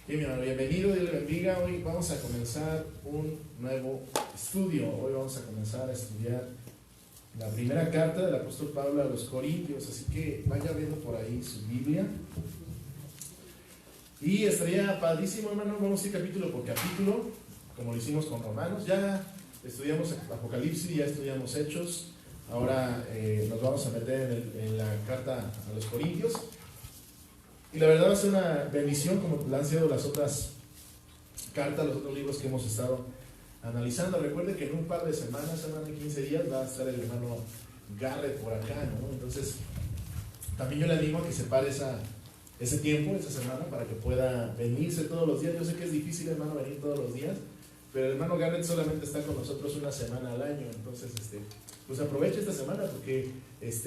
Bien, mi hermano, bienvenido, Dios le bendiga. Hoy vamos a comenzar un nuevo estudio. Hoy vamos a comenzar a estudiar la primera carta del apóstol Pablo a los Corintios. Así que vaya viendo por ahí su Biblia. Y estaría padrísimo, hermano. Vamos a ir capítulo por capítulo, como lo hicimos con Romanos. Ya estudiamos Apocalipsis, ya estudiamos Hechos. Ahora nos vamos a meter en la carta a los Corintios. Y la verdad va a ser una bendición, como han sido las otras cartas, los otros libros que hemos estado analizando. Recuerde que en un par de semanas, hermano, en 15 días, va a estar el hermano Garrett por acá, ¿no? Entonces, también yo le animo a que separe ese tiempo, esa semana, para que pueda venirse todos los días. Yo sé que es difícil, hermano, venir todos los días, pero el hermano Garrett solamente está con nosotros una semana al año. Entonces, pues aproveche esta semana porque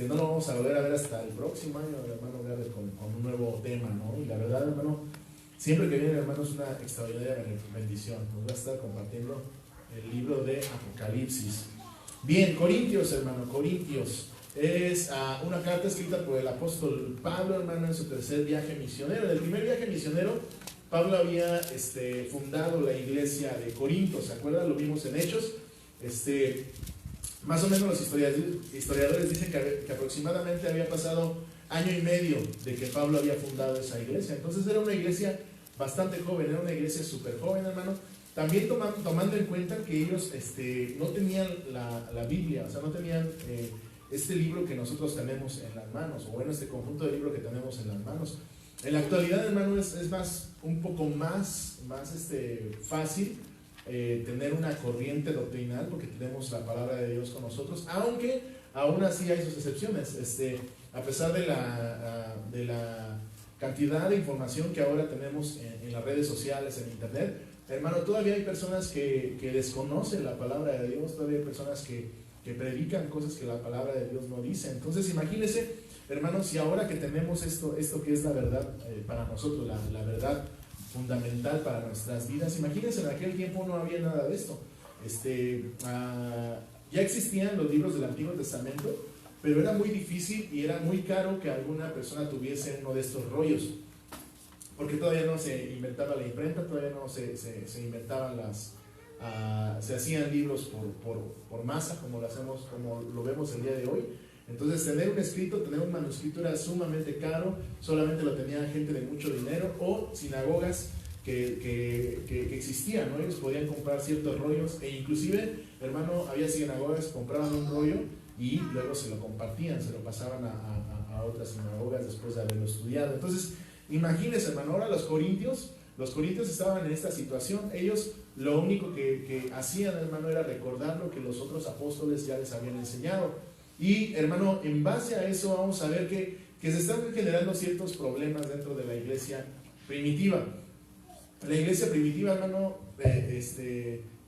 no lo vamos a volver a ver hasta el próximo año, el hermano Garrett, con un nuevo tema, ¿no? Y la verdad, hermano, siempre que viene el hermano es una extraordinaria bendición. Nos va a estar compartiendo el libro de Apocalipsis. Bien, Corintios, hermano, Corintios. Es una carta escrita por el apóstol Pablo, hermano, en su tercer viaje misionero. En el primer viaje misionero, Pablo había fundado la iglesia de Corinto, ¿se acuerdan? Lo vimos en Hechos. Más o menos los historiadores dicen que aproximadamente había pasado año y medio de que Pablo había fundado esa iglesia. Entonces era una iglesia bastante joven, era una iglesia súper joven, hermano. También tomando en cuenta que ellos no tenían la Biblia, o sea, no tenían este libro que nosotros tenemos en las manos, o bueno, este conjunto de libros que tenemos en las manos. En la actualidad, hermano, es un poco más fácil tener una corriente doctrinal porque tenemos la palabra de Dios con nosotros, aunque aún así hay sus excepciones. A pesar de la cantidad de información que ahora tenemos en las redes sociales, en internet, hermano, todavía hay personas que desconocen la palabra de Dios, todavía hay personas que predican cosas que la palabra de Dios no dice. Entonces imagínense, hermanos, si ahora que tenemos esto que es la verdad para nosotros, la verdad fundamental para nuestras vidas, imagínense, en aquel tiempo no había nada de esto. Ya existían los libros del Antiguo Testamento, pero era muy difícil y era muy caro que alguna persona tuviese uno de estos rollos, porque todavía no se inventaba la imprenta, todavía no se inventaban se hacían libros por masa, como lo vemos el día de hoy. Entonces tener un escrito, tener un manuscrito era sumamente caro, solamente lo tenía gente de mucho dinero o sinagogas que existían, ¿no? Ellos podían comprar ciertos rollos e inclusive, hermano, había sinagogas que compraban un rollo y luego se lo compartían, se lo pasaban a otras sinagogas después de haberlo estudiado. Entonces, imagínense, hermano, ahora los corintios estaban en esta situación. Ellos lo único que hacían, hermano, era recordar lo que los otros apóstoles ya les habían enseñado. Y, hermano, en base a eso vamos a ver que se están generando ciertos problemas dentro de la iglesia primitiva. La iglesia primitiva, hermano,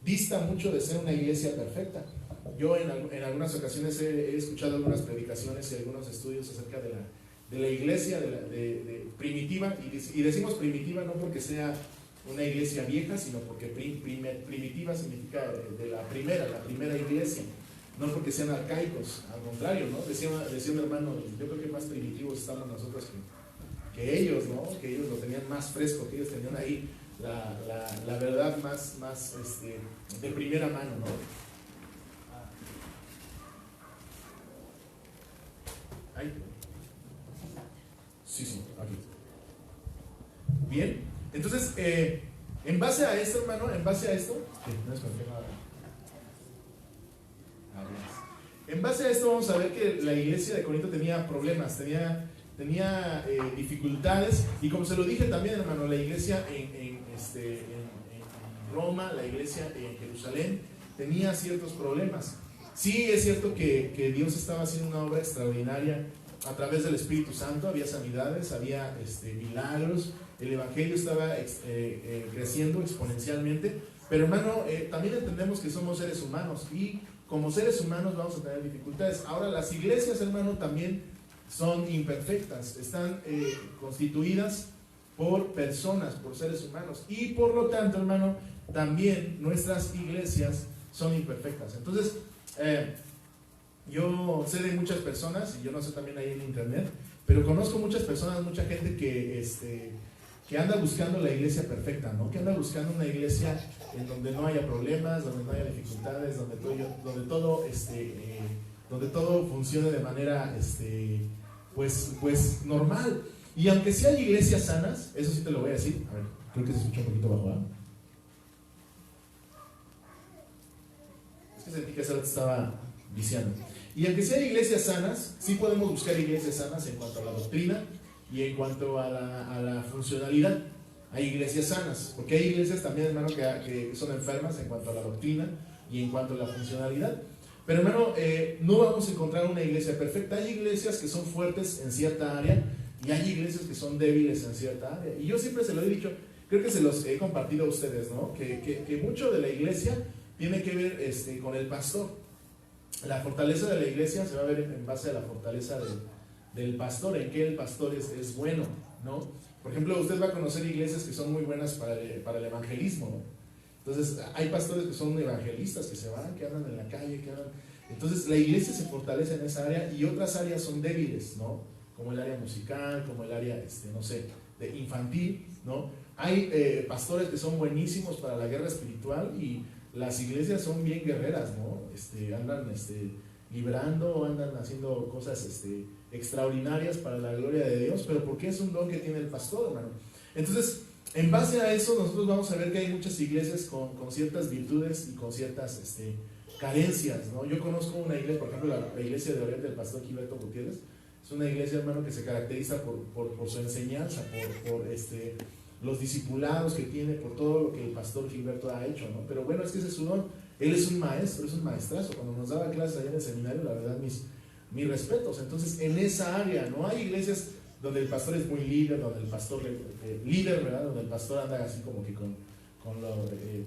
dista mucho de ser una iglesia perfecta. Yo en algunas ocasiones he escuchado algunas predicaciones y algunos estudios acerca de la iglesia primitiva, y decimos primitiva no porque sea una iglesia vieja, sino porque primitiva significa de la primera iglesia, no porque sean arcaicos, al contrario, ¿no? Decía un hermano, yo creo que más primitivos estamos nosotros que ellos, ¿no? Que ellos lo tenían más fresco, que ellos tenían ahí la verdad más de primera mano, ¿no? Ahí. Sí, aquí. Bien, entonces, en base a esto, hermano, no es cualquier nada. En base a esto vamos a ver que la iglesia de Corinto tenía problemas, tenía dificultades, y como se lo dije también, hermano, la iglesia en Roma, la iglesia en Jerusalén, tenía ciertos problemas. Sí, es cierto que Dios estaba haciendo una obra extraordinaria a través del Espíritu Santo, había sanidades, había milagros, el evangelio estaba creciendo exponencialmente, pero hermano, también entendemos que somos seres humanos y como seres humanos vamos a tener dificultades. Ahora, las iglesias, hermano, también son imperfectas, están constituidas por personas, por seres humanos, y por lo tanto, hermano, también nuestras iglesias son imperfectas. Entonces, yo sé de muchas personas, y yo no sé también ahí en internet, pero conozco muchas personas, mucha gente que anda buscando la iglesia perfecta, ¿no? Que anda buscando una iglesia en donde no haya problemas, donde no haya dificultades, donde todo funcione de manera pues normal. Y aunque sí hay iglesias sanas, eso sí te lo voy a decir, a ver, creo que se escucha un poquito bajo, ¿eh? Es que sentí que eso te estaba viciando. Y aunque sí hay iglesias sanas, sí podemos buscar iglesias sanas en cuanto a la doctrina y en cuanto a la funcionalidad. Hay iglesias sanas, porque hay iglesias también, hermano, que son enfermas en cuanto a la doctrina y en cuanto a la funcionalidad. Pero, hermano, no vamos a encontrar una iglesia perfecta. Hay iglesias que son fuertes en cierta área y hay iglesias que son débiles en cierta área. Y yo siempre se lo he dicho, creo que se los he compartido a ustedes, ¿no? Que mucho de la iglesia tiene que ver con el pastor. La fortaleza de la iglesia se va a ver en base a la fortaleza del pastor, en que el pastor es bueno, ¿no? Por ejemplo, usted va a conocer iglesias que son muy buenas para el evangelismo, ¿no? Entonces, hay pastores que son evangelistas, que se van, que andan en la calle, que andan... Entonces, la iglesia se fortalece en esa área y otras áreas son débiles, ¿no? Como el área musical, como el área, no sé, de infantil, ¿no? Hay pastores que son buenísimos para la guerra espiritual y las iglesias son bien guerreras, ¿no? Andan librando, andan haciendo cosas extraordinarias para la gloria de Dios, pero porque es un don que tiene el pastor, hermano. Entonces, en base a eso, nosotros vamos a ver que hay muchas iglesias con ciertas virtudes y con ciertas carencias, ¿no? Yo conozco una iglesia, por ejemplo, la iglesia de Oriente del pastor Gilberto Gutiérrez. Es una iglesia, hermano, que se caracteriza por su enseñanza, por los discipulados que tiene, por todo lo que el pastor Gilberto ha hecho, ¿no? Pero bueno, es que ese es su don. Él es un maestro, es un maestrazo. Cuando nos daba clases allá en el seminario, la verdad, mis respetos. Entonces, en esa área, no hay iglesias donde el pastor es muy líder, donde el pastor líder, ¿verdad? Donde el pastor anda así como que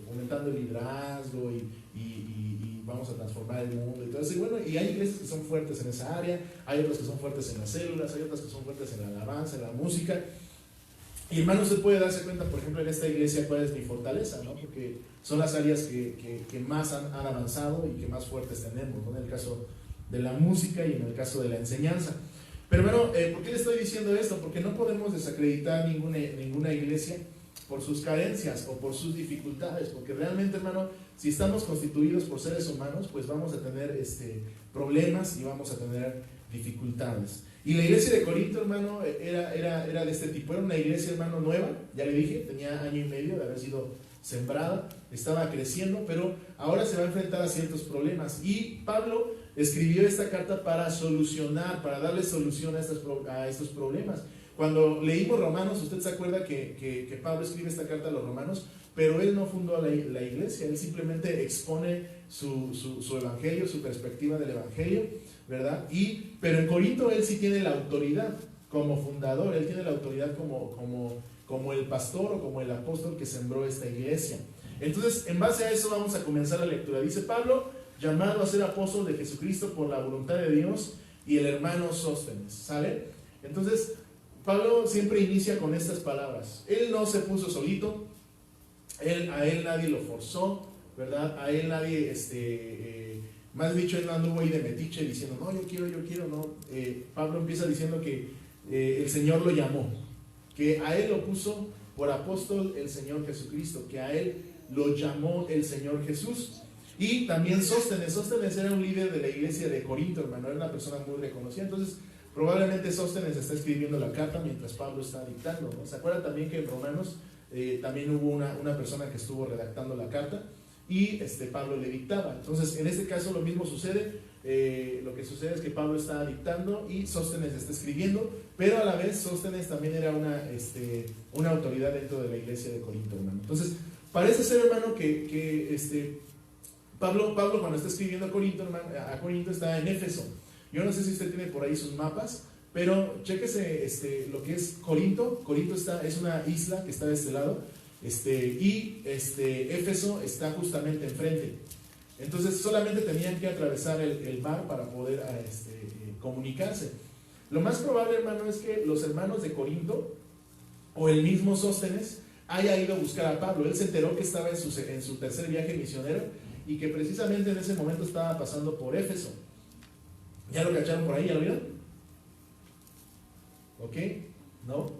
fomentando el liderazgo y vamos a transformar el mundo y todo eso. Y bueno, y hay iglesias que son fuertes en esa área, hay otras que son fuertes en las células, hay otras que son fuertes en la alabanza, en la música. Y hermano, usted puede darse cuenta, por ejemplo, en esta iglesia cuál es mi fortaleza, ¿no? Porque son las áreas que más han avanzado y que más fuertes tenemos, ¿no? En el caso de la música y en el caso de la enseñanza. Pero bueno, ¿por qué le estoy diciendo esto? Porque no podemos desacreditar ninguna iglesia por sus carencias o por sus dificultades, porque realmente, hermano, si estamos constituidos por seres humanos, pues vamos a tener problemas y vamos a tener dificultades. Y la iglesia de Corinto, hermano, era de este tipo. Era una iglesia, hermano, nueva, ya le dije, tenía 1 año y medio de haber sido sembrada, estaba creciendo, pero ahora se va a enfrentar a ciertos problemas. Y Pablo escribió esta carta para solucionar, para darle solución a estos problemas. Cuando leímos Romanos, usted se acuerda que Pablo escribe esta carta a los romanos, pero él no fundó la iglesia, él simplemente expone su evangelio, su perspectiva del evangelio, ¿verdad? Pero en Corinto él sí tiene la autoridad como fundador, él tiene la autoridad como el pastor o como el apóstol que sembró esta iglesia. Entonces, en base a eso vamos a comenzar la lectura. Dice Pablo, llamado a ser apóstol de Jesucristo por la voluntad de Dios, y el hermano Sóstenes, ¿sale? Entonces, Pablo siempre inicia con estas palabras. Él no se puso solito, a él nadie lo forzó, ¿verdad? A él nadie, más dicho, él no anduvo ahí de metiche diciendo, no, yo quiero, no. Pablo empieza diciendo que el Señor lo llamó, que a él lo puso por apóstol el Señor Jesucristo, que a él lo llamó el Señor Jesús. Y también Sóstenes era un líder de la iglesia de Corinto, hermano, era una persona muy reconocida. Entonces, probablemente Sóstenes está escribiendo la carta mientras Pablo está dictando, ¿no? ¿Se acuerdan también que en Romanos también hubo una persona que estuvo redactando la carta y Pablo le dictaba? Entonces, en este caso lo mismo sucede. Lo que sucede es que Pablo está dictando y Sóstenes está escribiendo, pero a la vez Sóstenes también era una autoridad dentro de la iglesia de Corinto, hermano. Entonces, parece ser, hermano, que Pablo cuando está escribiendo a Corinto está en Éfeso. Yo no sé si usted tiene por ahí sus mapas, pero chéquese lo que es Corinto. Corinto es una isla que está de este lado, y Éfeso está justamente enfrente. Entonces solamente tenían que atravesar el mar para poder comunicarse. Lo más probable, hermano, es que los hermanos de Corinto o el mismo Sóstenes haya ido a buscar a Pablo. Él se enteró que estaba en su tercer viaje misionero y que precisamente en ese momento estaba pasando por Éfeso. ¿Ya lo cacharon por ahí? ¿Ya lo vieron? ¿Ok? ¿No?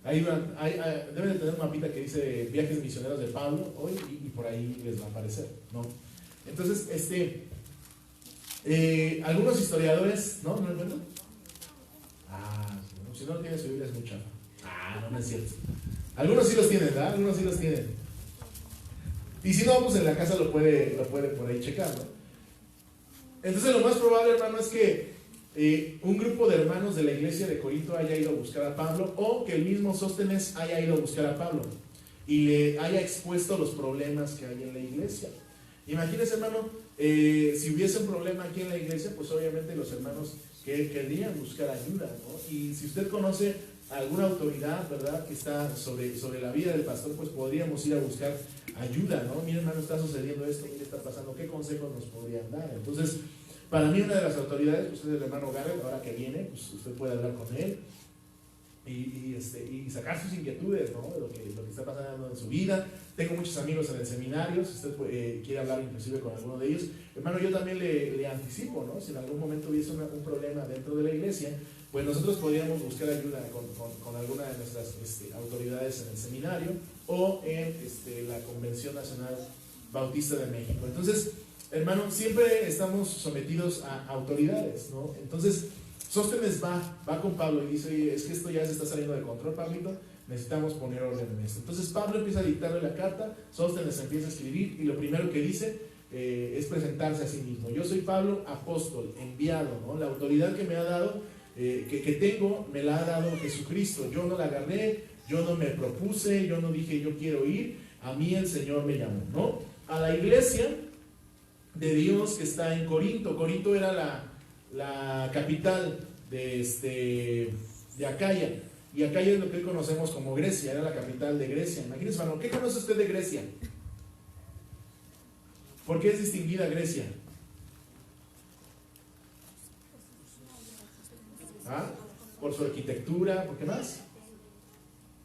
Deben de tener un mapita que dice viajes misioneros de Pablo hoy y por ahí les va a aparecer, ¿no? Entonces, algunos historiadores, ¿no? ¿No entiendo? Si no lo tienes su Biblia es muy chafa. No es cierto. Algunos sí los tienen, ¿verdad? Algunos sí los tienen. Y si no, pues en la casa lo puede por ahí checar, ¿no? Entonces lo más probable, hermano, es que un grupo de hermanos de la iglesia de Corinto haya ido a buscar a Pablo, o que el mismo Sóstenes haya ido a buscar a Pablo y le haya expuesto los problemas que hay en la iglesia. Imagínense, hermano, si hubiese un problema aquí en la iglesia, pues obviamente los hermanos que querrían buscar ayuda, ¿no? Y si usted conoce alguna autoridad, ¿verdad?, que está sobre la vida del pastor, pues podríamos ir a buscar ayuda, ¿no? Mire, hermano, está sucediendo esto, mire, está pasando, ¿qué consejos nos podrían dar? Entonces, para mí una de las autoridades, pues es el hermano Garrett. Ahora que viene, pues usted puede hablar con él y sacar sus inquietudes, ¿no?, de lo que está pasando en su vida. Tengo muchos amigos en el seminario, si usted quiere hablar inclusive con alguno de ellos. Hermano, yo también le anticipo, ¿no? Si en algún momento hubiese un problema dentro de la iglesia, pues nosotros podríamos buscar ayuda con alguna de nuestras autoridades en el seminario o en la Convención Nacional Bautista de México. Entonces, hermano, siempre estamos sometidos a autoridades, ¿no? Entonces, Sóstenes va con Pablo y dice: oye, es que esto ya se está saliendo de control, Pablito, necesitamos poner orden en esto. Entonces Pablo empieza a dictarle la carta, Sóstenes empieza a escribir y lo primero que dice es presentarse a sí mismo. Yo soy Pablo, apóstol, enviado, ¿no? La autoridad que me ha dado, que tengo, me la ha dado Jesucristo. Yo no la agarré, yo no me propuse, yo no dije yo quiero ir, a mí el Señor me llamó, ¿no? A la iglesia de Dios que está en Corinto. Corinto era la capital de Acaya, y Acaya es lo que hoy conocemos como Grecia, era la capital de Grecia. Imagínense, hermano, ¿qué conoce usted de Grecia? ¿Por qué es distinguida Grecia? Por su arquitectura, ¿por qué más?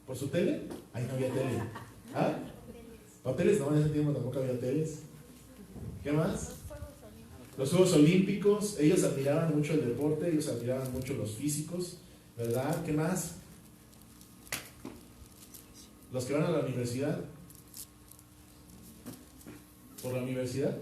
¿Por su tele? Ahí no había tele. ¿Hoteles? No, en ese tiempo tampoco había hoteles. ¿Qué más? Los Juegos Olímpicos. Ellos admiraban mucho el deporte, ellos admiraban mucho los físicos, ¿verdad? ¿Qué más? Los que van a la universidad. ¿Por la universidad?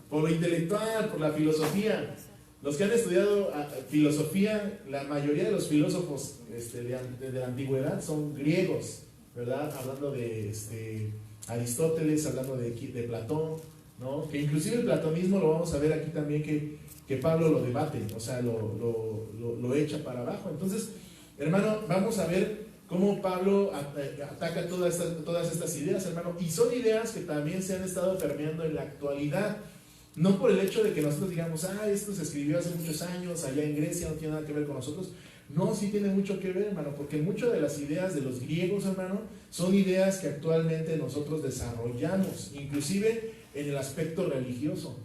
Por lo intelectual, por la filosofía. Los que han estudiado filosofía, la mayoría de los filósofos de la antigüedad son griegos, ¿verdad? Hablando de Aristóteles, hablando de Platón, ¿no? Que inclusive el platonismo lo vamos a ver aquí también, que Pablo lo debate, o sea, lo echa para abajo. Entonces, hermano, vamos a ver cómo Pablo ataca todas estas ideas, hermano, y son ideas que también se han estado permeando en la actualidad. No por el hecho de que nosotros digamos, esto se escribió hace muchos años, allá en Grecia, no tiene nada que ver con nosotros. No, sí tiene mucho que ver, hermano, porque muchas de las ideas de los griegos, hermano, son ideas que actualmente nosotros desarrollamos, inclusive en el aspecto religioso.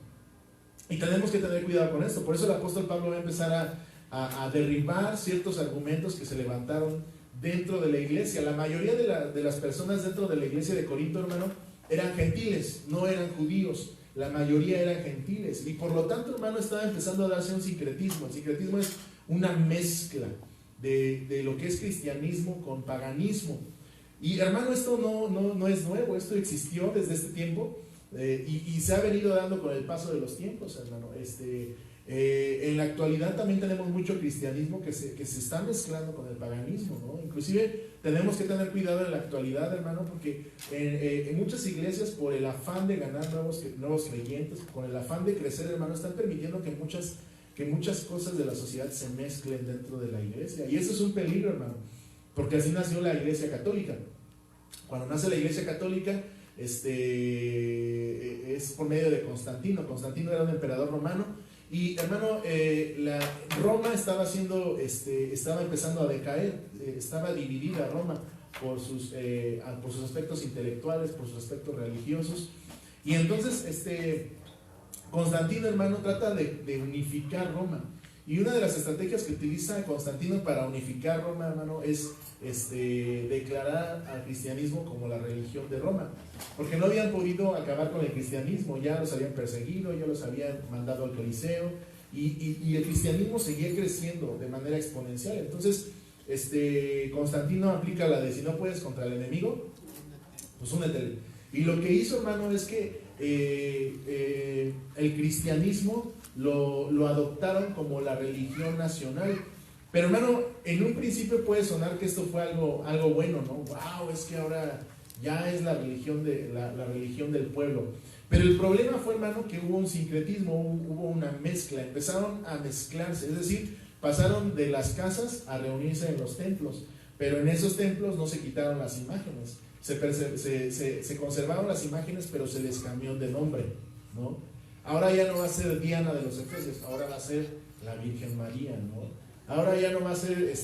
Y tenemos que tener cuidado con esto. Por eso el apóstol Pablo va a empezar a derribar ciertos argumentos que se levantaron dentro de la iglesia. La mayoría de las personas dentro de la iglesia de Corinto, hermano, eran gentiles, no eran judíos. La mayoría eran gentiles, y por lo tanto, hermano, estaba empezando a darse un sincretismo. El sincretismo es una mezcla de lo que es cristianismo con paganismo. Y hermano, esto no es nuevo, esto existió desde este tiempo, y se ha venido dando con el paso de los tiempos, hermano. En la actualidad también tenemos mucho cristianismo que se está mezclando con el paganismo, ¿no? Inclusive tenemos que tener cuidado en la actualidad, hermano, porque en muchas iglesias, por el afán de ganar nuevos creyentes, con el afán de crecer, hermano, están permitiendo que muchas cosas de la sociedad se mezclen dentro de la iglesia. Y eso es un peligro, hermano, porque así nació la iglesia católica. Cuando nace la iglesia católica, es por medio de Constantino. Constantino era un emperador romano. Y hermano, Roma estaba empezando a decaer, estaba dividida Roma por sus aspectos intelectuales, por sus aspectos religiosos. Y entonces Constantino, hermano, trata de unificar Roma. Y una de las estrategias que utiliza Constantino para unificar Roma, hermano, es declarar al cristianismo como la religión de Roma, porque no habían podido acabar con el cristianismo, ya los habían perseguido, ya los habían mandado al Coliseo, y el cristianismo seguía creciendo de manera exponencial. Entonces Constantino aplica la de si no puedes contra el enemigo, pues únetele. Y lo que hizo, hermano, es que el cristianismo lo adoptaron como la religión nacional. Pero, hermano, en un principio puede sonar que esto fue algo bueno, ¿no? Wow, es que ahora ya es la religión del pueblo. Pero el problema fue, hermano, que hubo un sincretismo, hubo una mezcla, empezaron a mezclarse, es decir, pasaron de las casas a reunirse en los templos, pero en esos templos no se quitaron las imágenes, se conservaron las imágenes, pero se les cambió de nombre, ¿no? Ahora ya no va a ser Diana de los Efesios, ahora va a ser la Virgen María, ¿no? Ahora ya no va a ser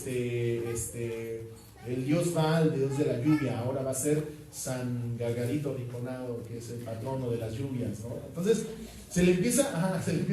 el dios Baal, dios de la lluvia, ahora va a ser San Gargarito Rinconado, que es el patrono de las lluvias, ¿no? Entonces se empieza a hacer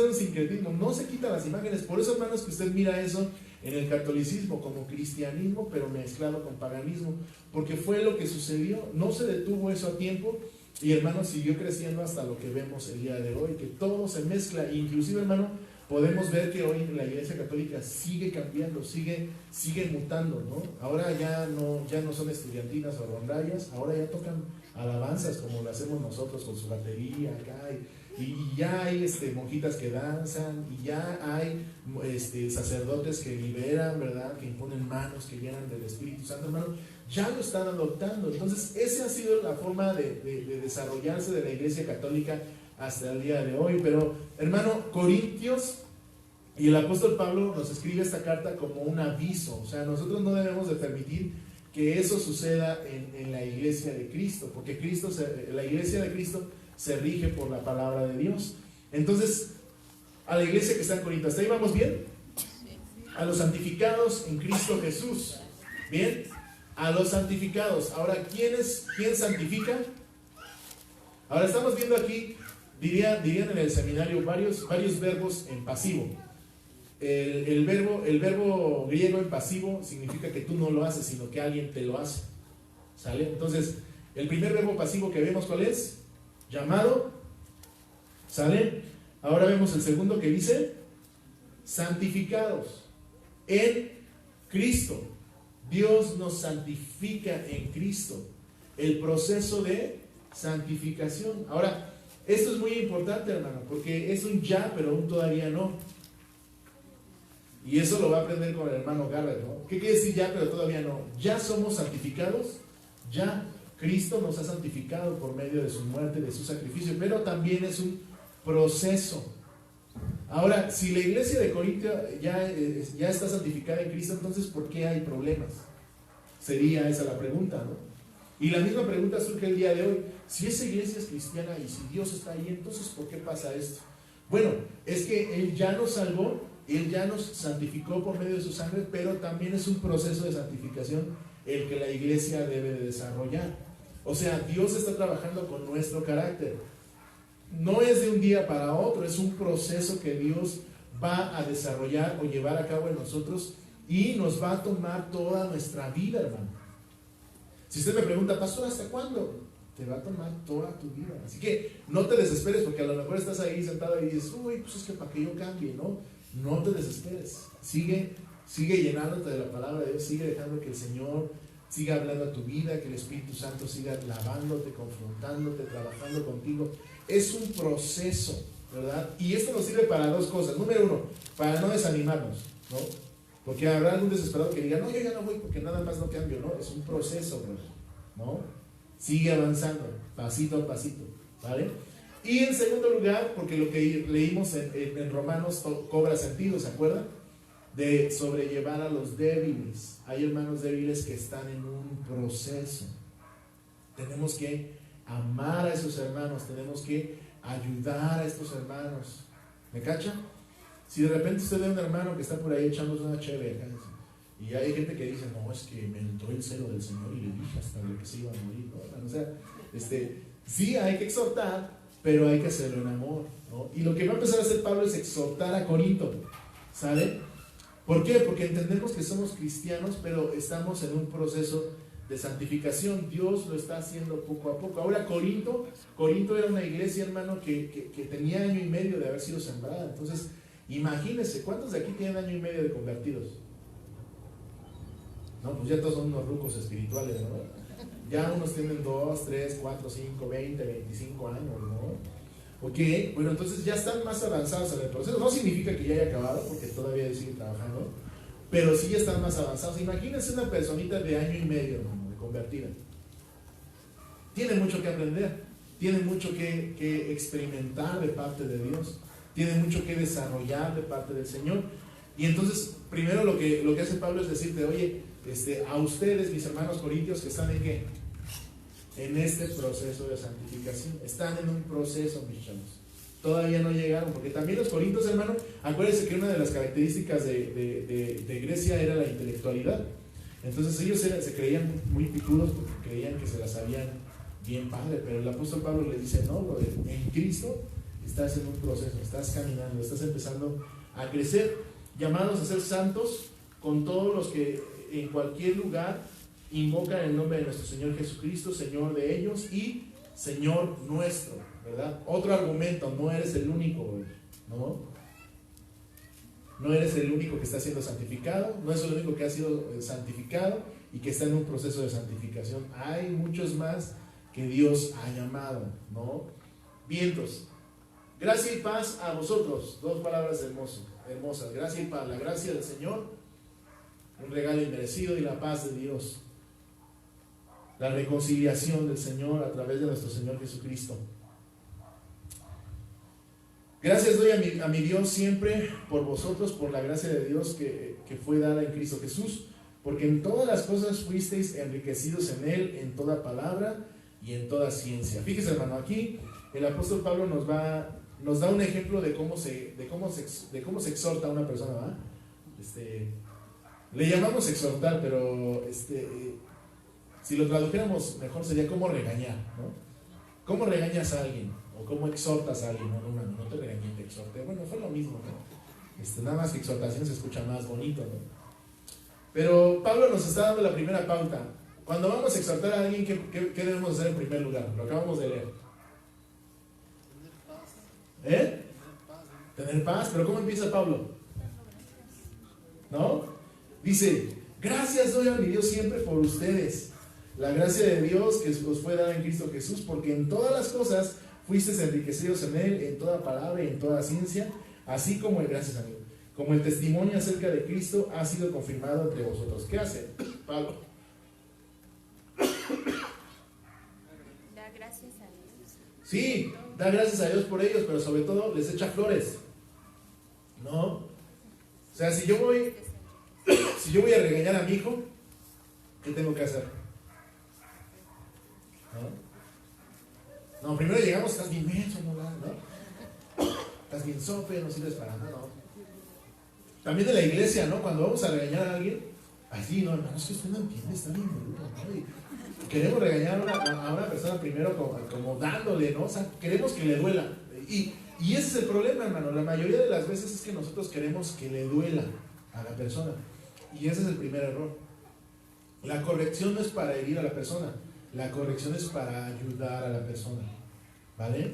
un sincretismo, no se quitan las imágenes. Por eso, hermanos, que usted mira eso en el catolicismo como cristianismo, pero mezclado con paganismo, porque fue lo que sucedió. No se detuvo eso a tiempo y, hermano, siguió creciendo hasta lo que vemos el día de hoy, que todo se mezcla. Inclusive, hermano, podemos ver que hoy la Iglesia Católica sigue cambiando, sigue mutando, ¿no? Ahora ya no son estudiantinas o rondallas, ahora ya tocan alabanzas como lo hacemos nosotros con su batería acá, y ya hay monjitas que danzan, y ya hay sacerdotes que liberan, ¿verdad? Que imponen manos, que llenan del Espíritu Santo, hermano. Ya lo están adoptando. Entonces, esa ha sido la forma de desarrollarse de la Iglesia Católica hasta el día de hoy. Pero, hermano, Corintios, y el apóstol Pablo nos escribe esta carta como un aviso. O sea, nosotros no debemos de permitir que eso suceda en la Iglesia de Cristo, porque la Iglesia de Cristo se rige por la palabra de Dios. Entonces, a la iglesia que está en Corinto, ¿hasta ahí vamos bien? A los santificados en Cristo Jesús. ¿Bien? A los santificados. Ahora, ¿quién santifica? Ahora estamos viendo aquí, dirían en el seminario, varios verbos en pasivo. El verbo griego en pasivo significa que tú no lo haces, sino que alguien te lo hace. ¿Sale? Entonces, el primer verbo pasivo que vemos, ¿cuál es? Llamado. ¿Sale? Ahora vemos el segundo que dice santificados en Cristo. Dios nos santifica en Cristo. El proceso de santificación. Ahora, esto es muy importante, hermano, porque es un ya, pero aún todavía no. Y eso lo va a aprender con el hermano Garrett, ¿no? ¿Qué quiere decir ya, pero todavía no? Ya somos santificados, ya Cristo nos ha santificado por medio de su muerte, de su sacrificio, pero también es un proceso. Ahora, si la iglesia de Corinto ya está santificada en Cristo, entonces ¿por qué hay problemas? Sería esa la pregunta, ¿no? Y la misma pregunta surge el día de hoy. Si esa iglesia es cristiana y si Dios está ahí, entonces ¿por qué pasa esto? Bueno, es que Él ya nos salvó, Él ya nos santificó por medio de su sangre, pero también es un proceso de santificación el que la iglesia debe de desarrollar. O sea, Dios está trabajando con nuestro carácter. No es de un día para otro, es un proceso que Dios va a desarrollar o llevar a cabo en nosotros y nos va a tomar toda nuestra vida, hermano. Si usted me pregunta, pastor, ¿hasta cuándo? Te va a tomar toda tu vida. Así que no te desesperes, porque a lo mejor estás ahí sentado y dices, uy, pues es que para que yo cambie, ¿no? No te desesperes. Sigue llenándote de la palabra de Dios, sigue dejando que el Señor siga hablando a tu vida, que el Espíritu Santo siga lavándote, confrontándote, trabajando contigo. Es un proceso, ¿verdad? Y esto nos sirve para dos cosas. Número uno, para no desanimarnos, ¿no? Porque habrá algún desesperado que diga, no, yo ya no voy porque nada más no cambio, ¿no? Es un proceso, ¿no? Sigue avanzando, pasito a pasito, ¿vale? Y en segundo lugar, porque lo que leímos en Romanos cobra sentido, ¿se acuerdan? De sobrellevar a los débiles. Hay hermanos débiles que están en un proceso. Tenemos que amar a esos hermanos, tenemos que ayudar a estos hermanos. ¿Me cacha? Si de repente usted ve a un hermano que está por ahí echándose una chévere, y hay gente que dice, no, es que me entró el celo del Señor y le dije hasta lo que se iba a morir, ¿no? O sea, sí hay que exhortar, pero hay que hacerlo en amor, ¿no? Y lo que va a empezar a hacer Pablo es exhortar a Corinto, ¿sale? ¿Por qué? Porque entendemos que somos cristianos, pero estamos en un proceso de santificación. Dios lo está haciendo poco a poco. Ahora Corinto era una iglesia, hermano, que tenía 1 año y medio de haber sido sembrada. Entonces, imagínense, ¿cuántos de aquí tienen 1 año y medio de convertidos? No, pues ya todos son unos rucos espirituales, ¿no? Ya unos tienen 2, 3, 4, 5, 20, 25 años, ¿no? Ok, bueno, entonces ya están más avanzados en el proceso. No significa que ya haya acabado, porque todavía siguen trabajando, pero sí ya están más avanzados. Imagínense una personita de año y medio, ¿no?, de convertida. Tiene mucho que aprender, tiene mucho que experimentar de parte de Dios, tiene mucho que desarrollar de parte del Señor. Y entonces, primero lo que hace Pablo es decirte, oye, a ustedes, mis hermanos corintios, que están en ¿qué? En este proceso de santificación. Están en un proceso, mis chavos. Todavía no llegaron, porque también los corintios, hermano, acuérdense que una de las características de Grecia era la intelectualidad. Entonces ellos se creían muy picudos porque creían que se las sabían bien padre, pero el apóstol Pablo les dice, no, brother, en Cristo estás en un proceso, estás caminando, estás empezando a crecer, llamados a ser santos con todos los que en cualquier lugar invocan el nombre de nuestro Señor Jesucristo, Señor de ellos y Señor nuestro, ¿verdad? Otro argumento, no eres el único, ¿no? No eres el único que está siendo santificado, no es el único que ha sido santificado y que está en un proceso de santificación. Hay muchos más que Dios ha llamado, ¿no? Vientos. Gracia y paz a vosotros. Dos palabras hermosas. Gracia y paz. La gracia del Señor, un regalo inmerecido, y la paz de Dios. La reconciliación del Señor a través de nuestro Señor Jesucristo. Gracias doy a mi Dios siempre por vosotros, por la gracia de Dios que fue dada en Cristo Jesús, porque en todas las cosas fuisteis enriquecidos en Él, en toda palabra y en toda ciencia. Fíjese, hermano, aquí el apóstol Pablo nos da un ejemplo de cómo se exhorta a una persona, ¿verdad? Le llamamos exhortar, pero si lo tradujéramos mejor sería cómo regañar, ¿no? ¿Cómo regañas a alguien? O cómo exhortas a alguien. No te regañé, te exhorté. Bueno, fue lo mismo, ¿no? Nada más que exhortación se escucha más bonito, ¿no? Pero Pablo nos está dando la primera pauta. Cuando vamos a exhortar a alguien, ¿qué debemos hacer en primer lugar? Lo acabamos de leer. Tener paz. Pero ¿cómo empieza Pablo? ¿No? Dice, gracias doy a mi Dios siempre por ustedes. La gracia de Dios que os fue dada en Cristo Jesús, porque en todas las cosas fuisteis enriquecidos en Él, en toda palabra y en toda ciencia, así como gracias a Dios, como el testimonio acerca de Cristo ha sido confirmado entre vosotros. ¿Qué hace Pablo? Da gracias a Dios. Sí, da gracias a Dios por ellos, pero sobre todo les echa flores, ¿no? O sea, si yo voy a regañar a mi hijo, ¿qué tengo que hacer? No, primero llegamos, estás bien menso, ¿no? Estás bien sope, no sirves para nada, ¿no? También de la iglesia, ¿no? Cuando vamos a regañar a alguien, así, no, hermano, es que usted no entiende, está bien duro, ¿no? Y queremos regañar a una persona primero como dándole, ¿no? O sea, queremos que le duela. Y ese es el problema, hermano. La mayoría de las veces es que nosotros queremos que le duela a la persona. Y ese es el primer error. La corrección no es para herir a la persona. La corrección es para ayudar a la persona, ¿vale?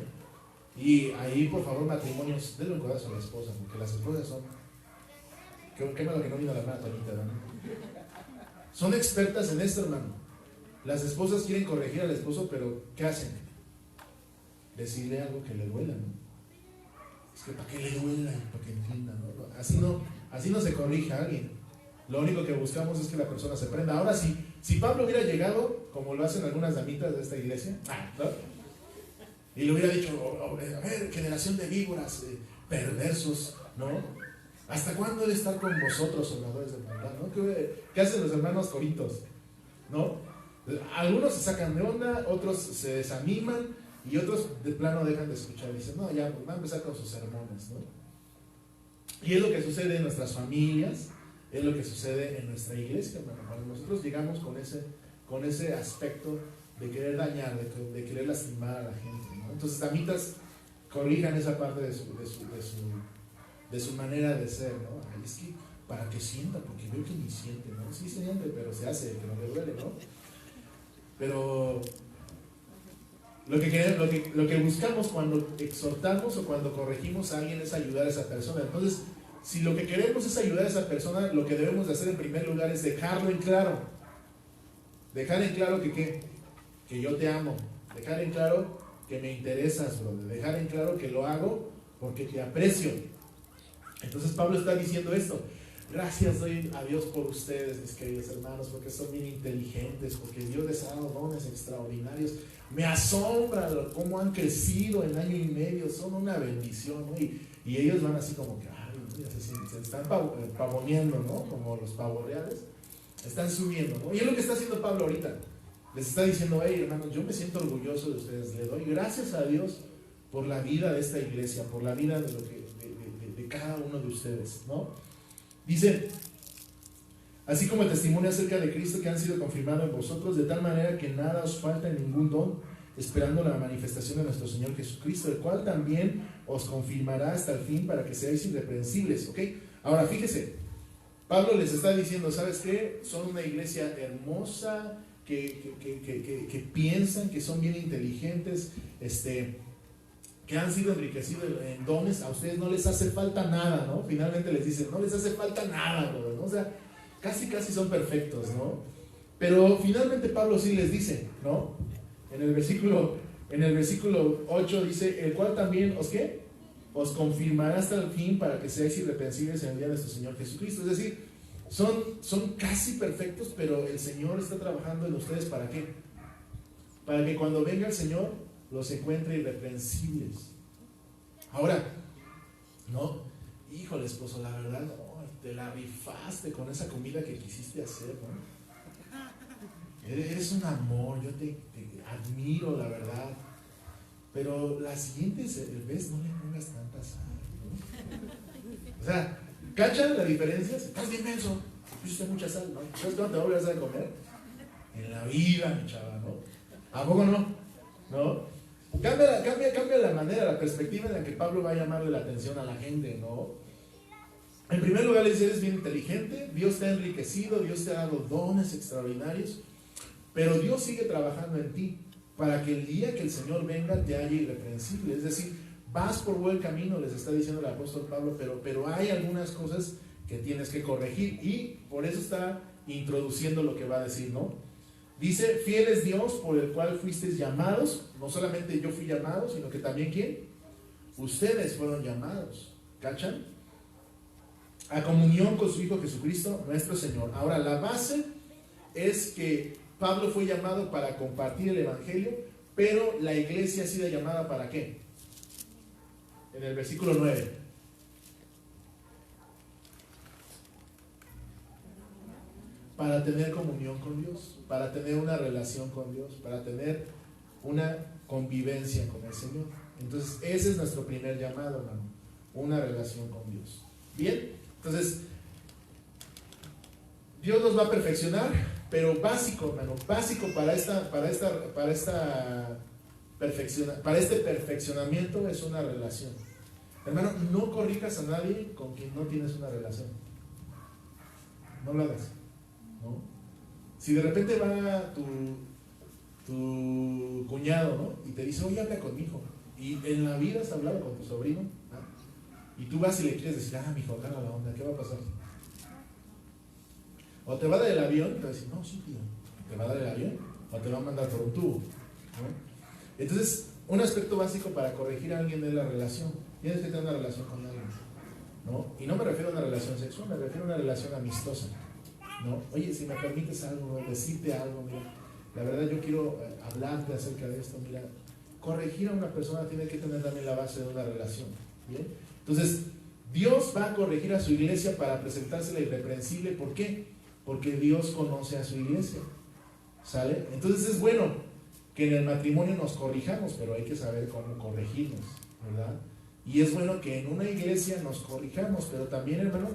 Y ahí, por favor, matrimonios, denle un codazo a la esposa, porque las esposas son... Qué malo que no vino la hermana Tonita, ¿no? Son expertas en esto, hermano. Las esposas quieren corregir al esposo, pero ¿qué hacen? Decirle algo que le duela, ¿no? Es que para que le duela y para que entienda, ¿no? Así no se corrige a alguien. Lo único que buscamos es que la persona se prenda. Ahora, si Pablo hubiera llegado, como lo hacen algunas damitas de esta iglesia, ¿no? Y le hubiera dicho, a ver, generación de víboras, perversos, ¿no? ¿Hasta cuándo he de estar con vosotros, obradores de maldad? ¿No? ¿Qué hacen los hermanos corintios? ¿No? Algunos se sacan de onda, otros se desaniman y otros de plano dejan de escuchar. Dicen, no, ya, pues va a empezar con sus sermones, ¿no? Y es lo que sucede en nuestras familias, es lo que sucede en nuestra iglesia, hermano. Cuando nosotros llegamos con ese aspecto de querer dañar, de querer lastimar a la gente, ¿no? Entonces, damitas, corrijan esa parte de su manera de ser, ¿no? Ay, es que para que sienta, porque veo que ni siente, ¿no? Sí siente, pero se hace que no le duele, ¿no? Pero lo que buscamos cuando exhortamos o cuando corregimos a alguien es ayudar a esa persona. Entonces, si lo que queremos es ayudar a esa persona, lo que debemos de hacer en primer lugar es dejarlo en claro. Dejar en claro que ¿qué? Que yo te amo. Dejar en claro que me interesas, brother. Dejar en claro que lo hago porque te aprecio. Entonces Pablo está diciendo esto. Gracias doy a Dios por ustedes, mis queridos hermanos, porque son bien inteligentes, porque Dios les ha dado dones extraordinarios. Me asombra cómo han crecido en año y medio, son una bendición, ¿no? Y ellos van así como que, ay, mira, se están pavoneando, ¿no? Como los pavos reales, están subiendo, ¿no? Y es lo que está haciendo Pablo ahorita. Les está diciendo, hey, hermanos, yo me siento orgulloso de ustedes, le doy gracias a Dios por la vida de esta iglesia, por la vida de, de cada uno de ustedes, ¿no? Dice, así como el testimonio acerca de Cristo que han sido confirmados en vosotros, de tal manera que nada os falta en ningún don, esperando la manifestación de nuestro Señor Jesucristo, el cual también os confirmará hasta el fin para que seáis irreprensibles, ¿ok? Ahora fíjese, Pablo les está diciendo, ¿sabes qué? Son una iglesia hermosa, que piensan, que son bien inteligentes, que han sido enriquecidos en dones, a ustedes no les hace falta nada, ¿no? Finalmente les dicen, no les hace falta nada, ¿no? O sea, casi son perfectos, ¿no? Pero finalmente Pablo sí les dice, ¿no? En el versículo 8 dice, el cual también, ¿os qué? Os confirmará hasta el fin para que seáis irreprensibles en el día de nuestro Señor Jesucristo. Es decir, son casi perfectos, pero el Señor está trabajando en ustedes, ¿para qué? Para que cuando venga el Señor los encuentre irreprensibles. Ahora, no, híjole, esposo, la verdad, no, te la rifaste con esa comida que quisiste hacer, ¿no? Eres un amor, yo te admiro, la verdad. Pero la siguiente vez no le pongas tanta sal, ¿no? O sea, ¿cachan la diferencia? Estás bien menso, pusiste mucha sal, ¿no? ¿Sabes cuándo te vuelves a comer? En la vida, mi chava, ¿no? ¿A poco no? ¿No? Cambia la manera, la perspectiva en la que Pablo va a llamarle la atención a la gente, ¿no? En primer lugar le dice, eres bien inteligente, Dios te ha enriquecido, Dios te ha dado dones extraordinarios, pero Dios sigue trabajando en ti para que el día que el Señor venga te haya irreprensible. Es decir, vas por buen camino, les está diciendo el apóstol Pablo, pero hay algunas cosas que tienes que corregir, y por eso está introduciendo lo que va a decir, ¿no? Dice, fiel es Dios por el cual fuisteis llamados. No solamente yo fui llamado, sino que también ¿quién? Ustedes fueron llamados. ¿Cachan? A comunión con su Hijo Jesucristo, nuestro Señor. Ahora, la base es que Pablo fue llamado para compartir el Evangelio, pero la iglesia ha sido llamada ¿para qué? En el versículo 9. Para tener comunión con Dios, para tener una relación con Dios, para tener una convivencia con el Señor. Entonces, ese es nuestro primer llamado, hermano, una relación con Dios. Bien, entonces, Dios nos va a perfeccionar, pero básico, hermano, básico para este perfeccionamiento es una relación. Hermano, no corrijas a nadie con quien no tienes una relación. No lo hagas. ¿No? Si de repente va tu cuñado, ¿no? Y te dice, oye, habla con mi hijo, y en la vida has hablado con tu sobrino, ¿no? Y tú vas y le quieres decir, mi hijo, agarra la onda, ¿qué va a pasar? O te va a dar el avión y te va a decir, no, sí, tío, te va a dar el avión, o te va a mandar por un tubo, ¿no? Entonces, un aspecto básico para corregir a alguien es la relación. Tienes que tener una relación con alguien, ¿no? Y no me refiero a una relación sexual, me refiero a una relación amistosa, ¿no? Oye, si me permites algo, decirte algo, mira, la verdad yo quiero hablarte acerca de esto, mira, corregir a una persona tiene que tener también la base de una relación, ¿bien? Entonces, Dios va a corregir a su iglesia para presentársela irreprensible. ¿Por qué? Porque Dios conoce a su iglesia, ¿sale? Entonces es bueno que en el matrimonio nos corrijamos, pero hay que saber cómo corregirnos, ¿verdad? Y es bueno que en una iglesia nos corrijamos, pero también, hermano,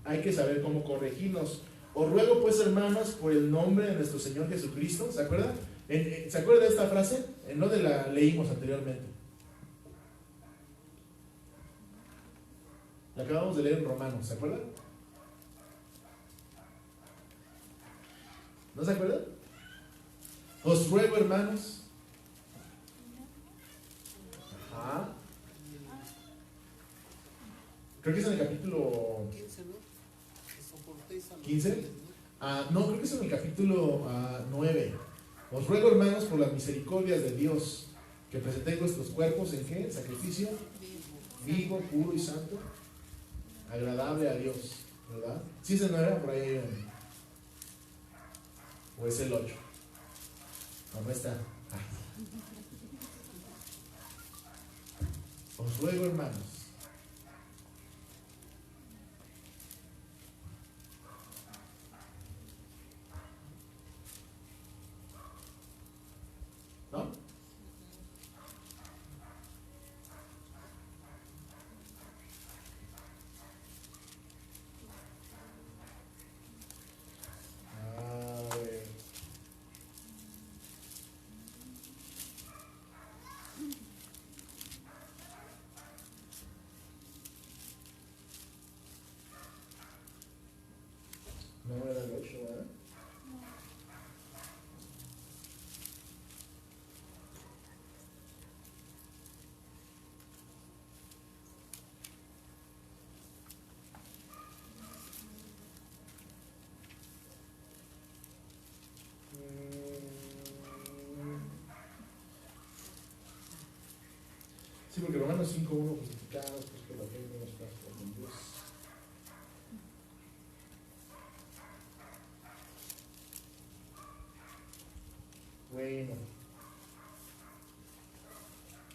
hay que saber cómo corregirnos. Os ruego pues, hermanos, por el nombre de nuestro Señor Jesucristo. ¿Se acuerdan? ¿Se acuerda de esta frase? ¿En dónde la leímos anteriormente? La acabamos de leer en Romanos, ¿se acuerdan? ¿No se acuerdan? Os ruego, hermanos. Ajá. Creo que es en el capítulo 15, ¿no? Que soportéis a los 15. fieles, ¿no? No, creo que es en el capítulo 9. Os ruego, hermanos, por las misericordias de Dios, que presentéis vuestros cuerpos en qué? Sacrificio vivo, puro y santo, agradable a Dios, ¿verdad? ¿Sí es el 9 por ahí hay un- ¿O es el 8? No está. Os ruego, hermanos. ¿No? A ver. No era el 8, ¿verdad? Sí, porque Romanos 5:1 justificados, pues que la fe no está con Dios. Bueno.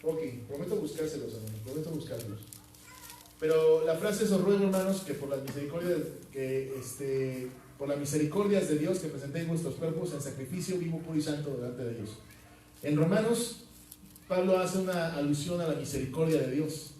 Ok, prometo buscárselos, hermanos, prometo buscárselos. Pero la frase es: os ruego, hermanos, que por las misericordias por las misericordias de Dios, que presentéis vuestros cuerpos en sacrificio vivo, puro y santo delante de Dios. En Romanos, Pablo hace una alusión a la misericordia de Dios.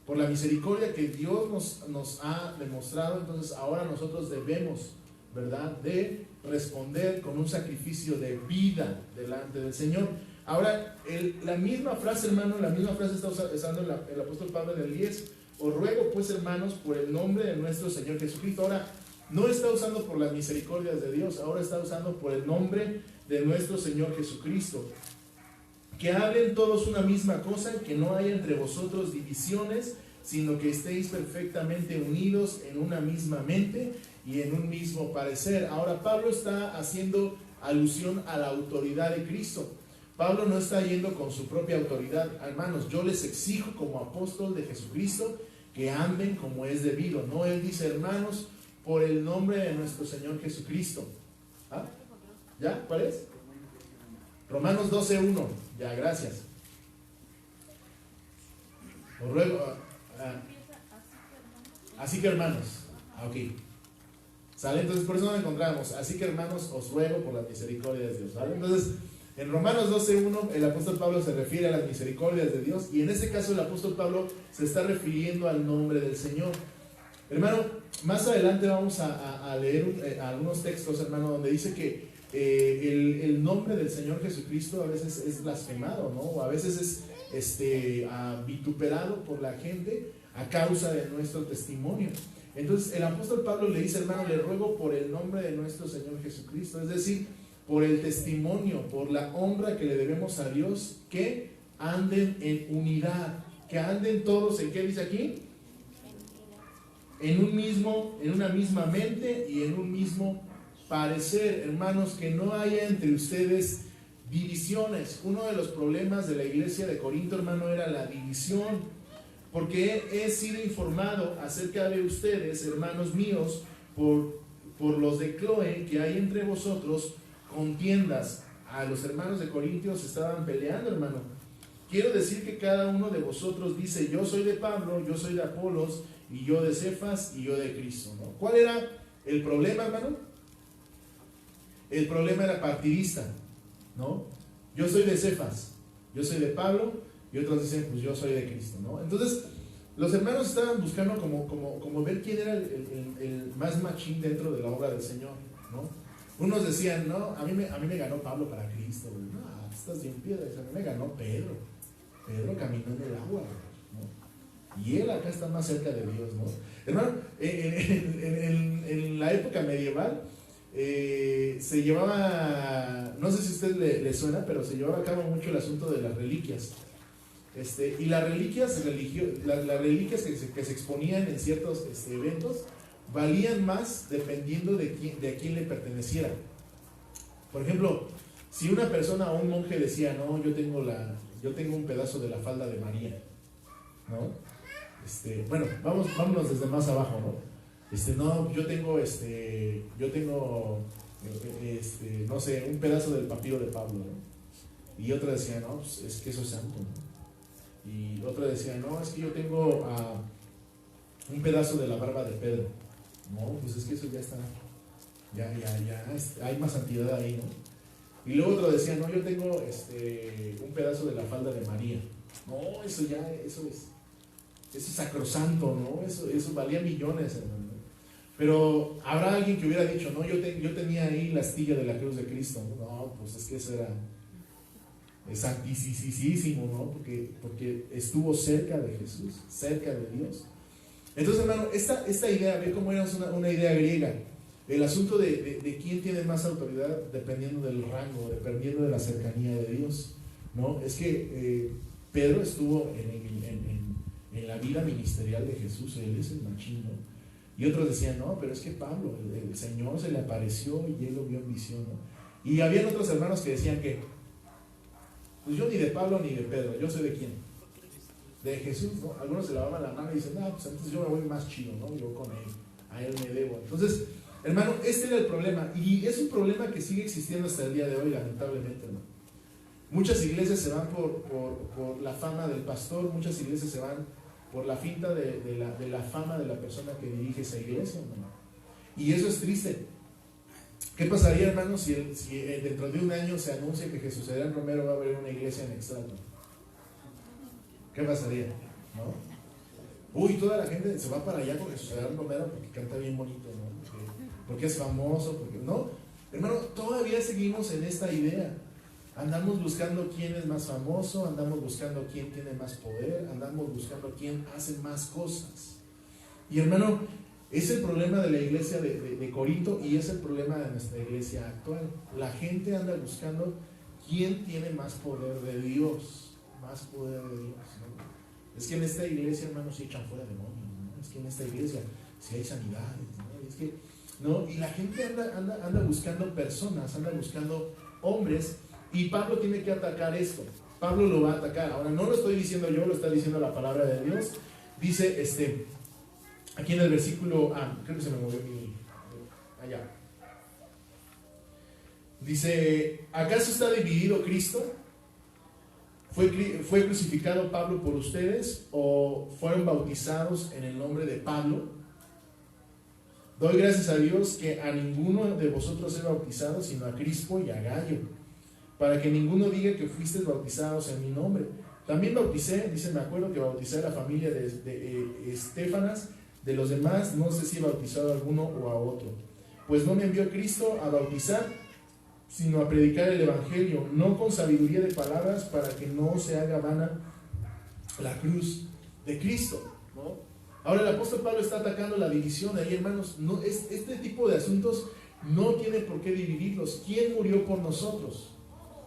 Por la misericordia que Dios nos ha demostrado, entonces ahora nosotros debemos, ¿verdad?, de responder con un sacrificio de vida delante del Señor. Ahora, la misma frase, hermano, la misma frase está usando el apóstol Pablo en el 10. Os ruego, pues, hermanos, por el nombre de nuestro Señor Jesucristo. Ahora, no está usando por las misericordias de Dios, ahora está usando por el nombre de nuestro Señor Jesucristo. Que hablen todos una misma cosa, que no haya entre vosotros divisiones, sino que estéis perfectamente unidos en una misma mente y en un mismo parecer. Ahora, Pablo está haciendo alusión a la autoridad de Cristo. Pablo no está yendo con su propia autoridad. Hermanos, yo les exijo como apóstol de Jesucristo que anden como es debido. No, él dice: hermanos, por el nombre de nuestro Señor Jesucristo. ¿Ah? ¿Ya? ¿Cuál es? Romanos 12:1. Ya, gracias. Os ruego. Así que, hermanos. Ok. ¿Sale? Entonces, por eso no lo encontramos. Así que, hermanos, os ruego por la misericordia de Dios. ¿Vale? Entonces, en Romanos 12:1, el apóstol Pablo se refiere a las misericordias de Dios. Y en este caso, el apóstol Pablo se está refiriendo al nombre del Señor. Hermano, más adelante vamos a leer algunos textos, hermano, donde dice que el nombre del Señor Jesucristo a veces es blasfemado, ¿no? O a veces es vituperado por la gente a causa de nuestro testimonio. Entonces el apóstol Pablo le dice: hermano, le ruego por el nombre de nuestro Señor Jesucristo, es decir, por el testimonio, por la honra que le debemos a Dios, que anden en unidad, que anden todos en, ¿qué dice aquí? En una misma mente y en un mismo parecer. Hermanos, que no haya entre ustedes divisiones. Uno de los problemas de la iglesia de Corinto, hermano, era la división, porque he sido informado acerca de ustedes, hermanos míos, por los de Cloé, que hay entre vosotros contiendas. A los hermanos de Corintios estaban peleando, hermano. Quiero decir que cada uno de vosotros dice: yo soy de Pablo, yo soy de Apolos, y yo de Cefas, y yo de Cristo, ¿no? ¿Cuál era el problema, hermano? El problema era partidista, ¿no? Yo soy de Cefas, yo soy de Pablo, y otros dicen: pues yo soy de Cristo, ¿no? Entonces, los hermanos estaban buscando como ver quién era el más machín dentro de la obra del Señor, ¿no? Unos decían: no, a mí me ganó Pablo para Cristo, güey. No, estás bien piedra. A mí me ganó Pedro caminó en el agua, ¿no? Y él acá está más cerca de Dios, ¿no? Hermano, en la época medieval se llevaba, no sé si a usted le suena, pero se llevaba a cabo mucho el asunto de las reliquias. Y las reliquias, las reliquias que se exponían en ciertos eventos valían más dependiendo de a quién le perteneciera. Por ejemplo, si una persona o un monje decía, no, yo tengo un pedazo de la falda de María, ¿no? Bueno, vámonos desde más abajo, ¿no? No, yo tengo, no sé, un pedazo del papiro de Pablo, ¿no? Y otra decía, no, pues es que eso es santo, ¿no? Y otra decía, no, es que yo tengo un pedazo de la barba de Pedro. No, pues es que eso ya está, hay más santidad ahí, ¿no? Y luego otro decía, no, yo tengo un pedazo de la falda de María. No, eso es sacrosanto, ¿no? Eso valía millones, hermano. Pero habrá alguien que hubiera dicho, no, yo tenía ahí la astilla de la cruz de Cristo. No, pues es que eso era santísimo, ¿no? Porque estuvo cerca de Jesús, cerca de Dios. Entonces, hermano, esta idea, ve cómo era una idea griega. El asunto de quién tiene más autoridad dependiendo del rango, dependiendo de la cercanía de Dios, ¿no? Es que Pedro estuvo en la vida ministerial de Jesús, él es el machín, ¿no? Y otros decían, no, pero es que Pablo, el Señor se le apareció y él lo vio en visión, ¿no? Y habían otros hermanos que decían que, pues yo ni de Pablo ni de Pedro, yo soy de quién, de Jesús, ¿no? Algunos se lavaban la mano y dicen, no, pues entonces yo me voy más chido, ¿no? Yo con él, a él me debo. Entonces, hermano, este era el problema, y es un problema que sigue existiendo hasta el día de hoy, lamentablemente, hermano. Muchas iglesias se van por la fama del pastor, muchas iglesias se van por la finta de la fama de la persona que dirige esa iglesia, hermano. Y eso es triste. ¿Qué pasaría, hermano, si dentro de un año se anuncia que Jesús Adrián Romero va a abrir una iglesia en Extrato? ¿Qué pasaría? ¿No? Uy, toda la gente se va para allá con Jesús Adrián Romero porque canta bien bonito, ¿no? Porque es famoso, porque no. Hermano, todavía seguimos en esta idea. Andamos buscando quién es más famoso, andamos buscando quién tiene más poder, andamos buscando quién hace más cosas. Y hermano, es el problema de la iglesia de Corinto y es el problema de nuestra iglesia actual. La gente anda buscando quién tiene más poder de Dios, más poder de Dios, ¿no? Es que en esta iglesia, hermano, se echan fuera demonios, ¿no? Es que en esta iglesia sí hay sanidades, ¿no? Es que, ¿no? Y la gente anda buscando personas, anda buscando hombres. Y Pablo tiene que atacar esto. Pablo lo va a atacar. Ahora, no lo estoy diciendo yo, lo está diciendo la palabra de Dios. Dice, aquí en el versículo, creo que se me movió allá. Dice, ¿acaso está dividido Cristo? ¿Fue crucificado Pablo por ustedes o fueron bautizados en el nombre de Pablo? Doy gracias a Dios que a ninguno de vosotros he bautizado, sino a Crispo y a Gallo, para que ninguno diga que fuisteis bautizados en mi nombre. También bauticé, dice, me acuerdo que bauticé a la familia de Estefanas, de los demás no sé si he bautizado a alguno o a otro. Pues no me envió Cristo a bautizar, sino a predicar el Evangelio, no con sabiduría de palabras, para que no se haga vana la cruz de Cristo, ¿no? Ahora el apóstol Pablo está atacando la división ahí, hermanos. No, este tipo de asuntos no tiene por qué dividirlos. ¿Quién murió por nosotros?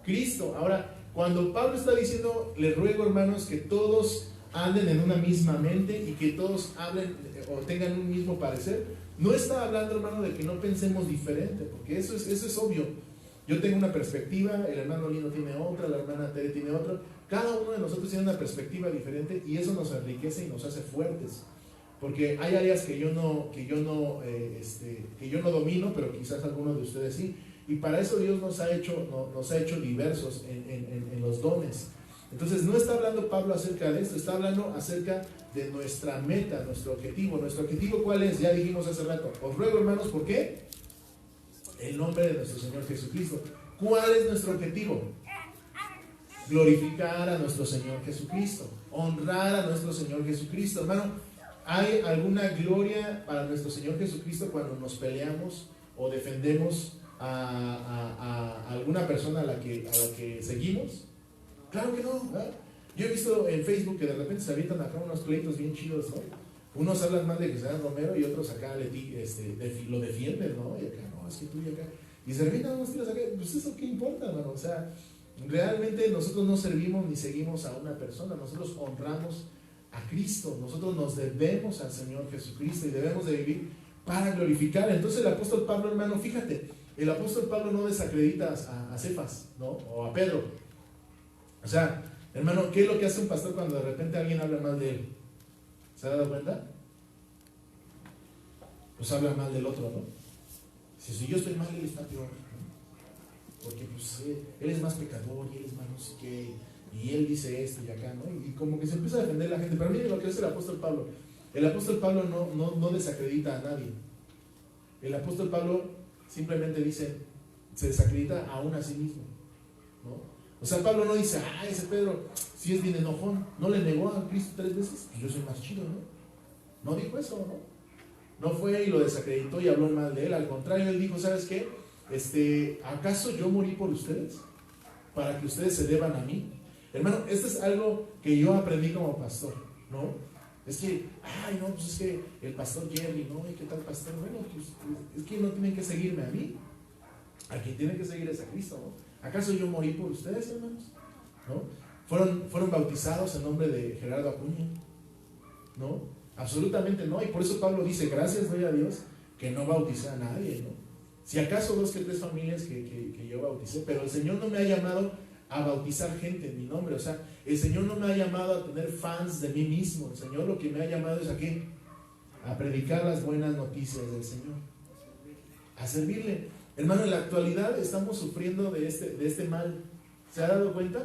Cristo. Ahora, cuando Pablo está diciendo, les ruego, hermanos, que todos anden en una misma mente y que todos hablen o tengan un mismo parecer, no está hablando, hermano, de que no pensemos diferente, porque eso es obvio. Yo tengo una perspectiva, el hermano Lino tiene otra, la hermana Tere tiene otra. Cada uno de nosotros tiene una perspectiva diferente y eso nos enriquece y nos hace fuertes, porque hay áreas que yo no domino, pero quizás algunos de ustedes sí. Y para eso Dios nos ha hecho diversos en los dones. Entonces no está hablando Pablo acerca de esto, está hablando acerca de nuestra meta, nuestro objetivo. ¿Nuestro objetivo cuál es? Ya dijimos hace rato. Os ruego, hermanos, ¿por qué? El nombre de nuestro Señor Jesucristo. ¿Cuál es nuestro objetivo? Glorificar a nuestro Señor Jesucristo, honrar a nuestro Señor Jesucristo. Hermano, ¿hay alguna gloria para nuestro Señor Jesucristo cuando nos peleamos o defendemos a alguna persona a la que seguimos? Claro que no, ¿verdad? Yo he visto en Facebook que de repente se avientan acá unos pleitos bien chidos, ¿no? Unos hablan mal de Jesús Romero y otros acá lo defienden, ¿no? Y acá, no, es que tú y acá. Y se revientan unos tiros acá, pues eso qué importa, hermano. O sea, Realmente nosotros no servimos ni seguimos a una persona, nosotros honramos a Cristo, nosotros nos debemos al Señor Jesucristo y debemos de vivir para glorificar. Entonces el apóstol Pablo, hermano, fíjate, el apóstol Pablo no desacredita a Cefas, ¿no? O a Pedro. O sea, hermano, ¿qué es lo que hace un pastor cuando de repente alguien habla mal de él? ¿Se ha dado cuenta? Pues habla mal del otro, ¿no? Si yo estoy mal, él está peor, ¿no? Porque pues él es más pecador y él es más no sé qué, y él dice esto y acá, ¿no? Y como que se empieza a defender la gente. Pero miren lo que hace el apóstol Pablo. El apóstol Pablo no desacredita a nadie. El apóstol Pablo simplemente dice, se desacredita aún a sí mismo, ¿no? O sea, Pablo no dice, ese Pedro sí es bien enojón, no le negó a Cristo 3 veces, y yo soy más chido, ¿no? No dijo eso, ¿no? No fue y lo desacreditó y habló mal de él. Al contrario, él dijo, ¿sabes qué? ¿Acaso yo morí por ustedes? Para que ustedes se deban a mí. Hermano, esto es algo que yo aprendí como pastor, ¿no? Es que, pues es que el pastor Jerry, ¿no? ¿Y qué tal pastor? Bueno, pues es que no tienen que seguirme a mí. A quien tienen que seguir es a Cristo, ¿no? ¿Acaso yo morí por ustedes, hermanos? ¿No? Fueron bautizados en nombre de Gerardo Acuña, ¿no? Absolutamente no, y por eso Pablo dice, gracias doy a Dios que no bauticé a nadie, ¿no? Si acaso 2 que 3 familias que yo bauticé, pero el Señor no me ha llamado a bautizar gente en mi nombre. O sea, el Señor no me ha llamado a tener fans de mí mismo. El Señor lo que me ha llamado es a ¿qué? A predicar las buenas noticias del Señor, a servirle. Hermano, en la actualidad estamos sufriendo de este mal. ¿Se ha dado cuenta?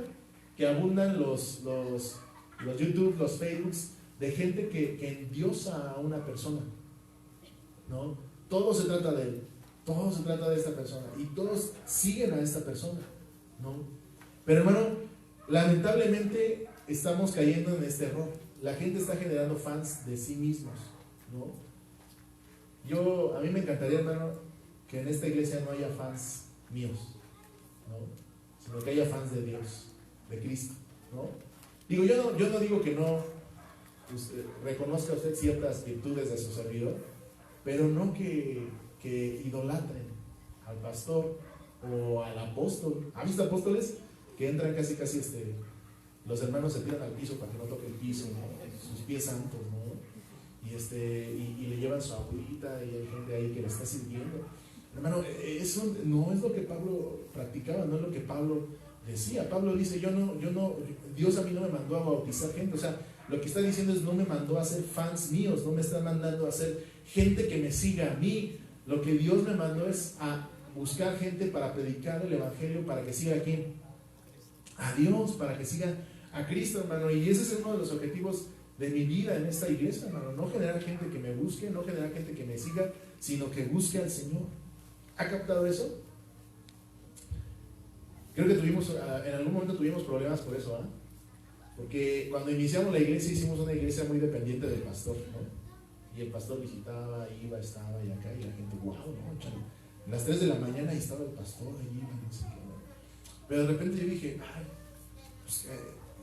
Que abundan los YouTube, los Facebooks de gente que endiosa a una persona, ¿no? Todo se trata de él, todo se trata de esta persona y todos siguen a esta persona, ¿no? Pero hermano, lamentablemente estamos cayendo en este error. La gente está generando fans de sí mismos, ¿no? A mí me encantaría, hermano, que en esta iglesia no haya fans míos, ¿no? Sino que haya fans de Dios, de Cristo, ¿no? Digo, yo no digo que no reconozca usted ciertas virtudes de su servidor, pero no que idolatren al pastor o al apóstol. ¿Ha visto apóstoles que entran casi los hermanos se tiran al piso para que no toque el piso, ¿no? Sus pies santos, ¿no? Y le llevan su agüita y hay gente ahí que le está sirviendo? Hermano, eso no es lo que Pablo practicaba, no es lo que Pablo decía. Pablo dice, Dios a mí no me mandó a bautizar gente. O sea, lo que está diciendo es, no me mandó a ser fans míos, no me está mandando a ser gente que me siga a mí. Lo que Dios me mandó es a buscar gente para predicar el evangelio, para que siga a quién, a Dios, para que siga a Cristo, hermano. Y ese es uno de los objetivos de mi vida en esta iglesia, hermano. No generar gente que me busque, no generar gente que me siga, sino que busque al Señor. ¿Ha captado eso? Creo que en algún momento tuvimos problemas por eso, ¿ah? Porque cuando iniciamos la iglesia hicimos una iglesia muy dependiente del pastor, ¿no? Y el pastor visitaba, iba, estaba y acá, y la gente, wow, ¿no? Chale. A las 3 de la mañana estaba el pastor, ahí iba, no sé qué, ¿no? Pero de repente yo dije, pues,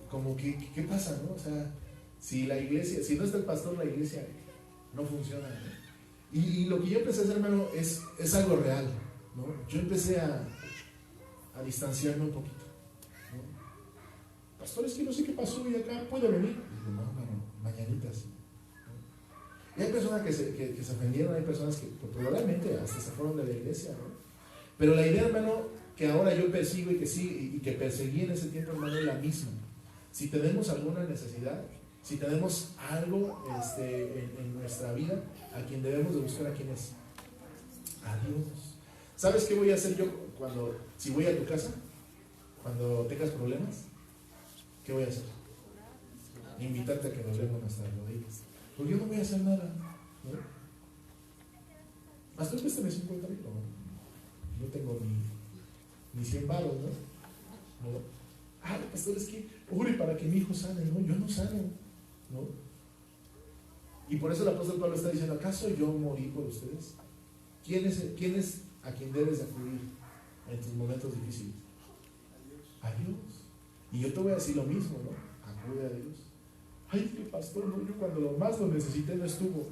como que, ¿qué pasa, no? O sea, si no está el pastor, la iglesia no funciona, ¿no? Y lo que yo empecé a hacer, hermano, es algo real, ¿no? Yo empecé a distanciarme un poquito, ¿no? Pastor, es que no sé qué pasó y acá puede venir. Digo, no, hermano, mañanitas, ¿no? Y hay personas que se ofendieron, hay personas que probablemente hasta se fueron de la iglesia, ¿no? Pero la idea, hermano, que ahora yo persigo y que perseguí en ese tiempo, hermano, es la misma. Si tenemos alguna necesidad, si tenemos algo en nuestra vida, a quien debemos de buscar, ¿a quién es? A Dios. ¿Sabes qué voy a hacer yo si voy a tu casa? Cuando tengas problemas, ¿qué voy a hacer? Invitarte a que doblemos nuestras rodillas. Porque yo no voy a hacer nada, ¿no? Pastor, préstame 50 mil. No tengo ni 100 baros, ¿no? Pastor, es que ore para que mi hijo sane. No, yo no sano, ¿no? Y por eso el apóstol Pablo está diciendo, ¿acaso yo morí por ustedes? ¿Quién es a quien debes acudir en tus momentos difíciles? A Dios. Y yo te voy a decir lo mismo, ¿no? Acude a Dios. Ay, que pastor, no, yo cuando más lo necesité no estuvo.